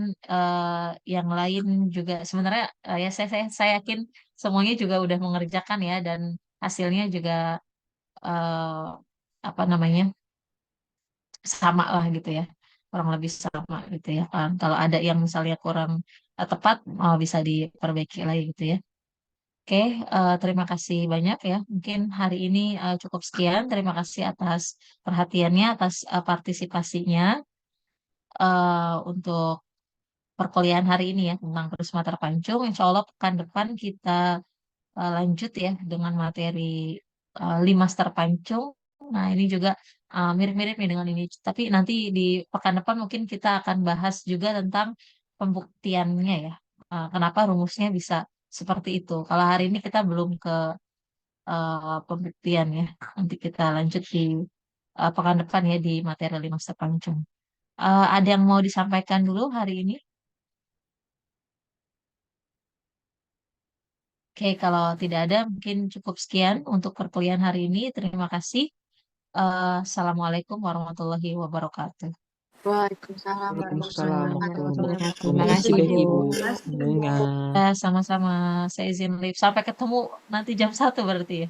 yang lain juga sebenarnya ya saya yakin semuanya juga udah mengerjakan ya dan hasilnya juga eh, apa namanya sama lah gitu ya, kurang lebih sama gitu ya. Kalau ada yang misalnya kurang tepat bisa diperbaiki lagi gitu ya. Oke, terima kasih banyak ya. Mungkin hari ini cukup sekian. Terima kasih atas perhatiannya, atas partisipasinya untuk perkuliahan hari ini ya tentang Prisma Terpancung. Insya Allah pekan depan kita lanjut ya dengan materi Limas Terpancung. Nah, ini juga mirip-mirip nih dengan ini. Tapi nanti di pekan depan mungkin kita akan bahas juga tentang pembuktiannya ya. Kenapa rumusnya bisa seperti itu. Kalau hari ini kita belum ke pembuktian ya. Nanti kita lanjut di pekan depan ya di materi Limas Terpancung. Ada yang mau disampaikan dulu hari ini? Oke, kalau tidak ada, mungkin cukup sekian untuk perkuliahan hari ini. Terima kasih. Assalamualaikum warahmatullahi wabarakatuh. Waalaikumsalam Waalaikumsalam warahmatullahi warahmatullahi wabarakatuh. wabarakatuh. Terima kasih, Makasih Bu. Ibu. Makasih, Bu. Bunga. Ya, sama-sama. Saya izin live. Sampai ketemu nanti jam 1 berarti ya.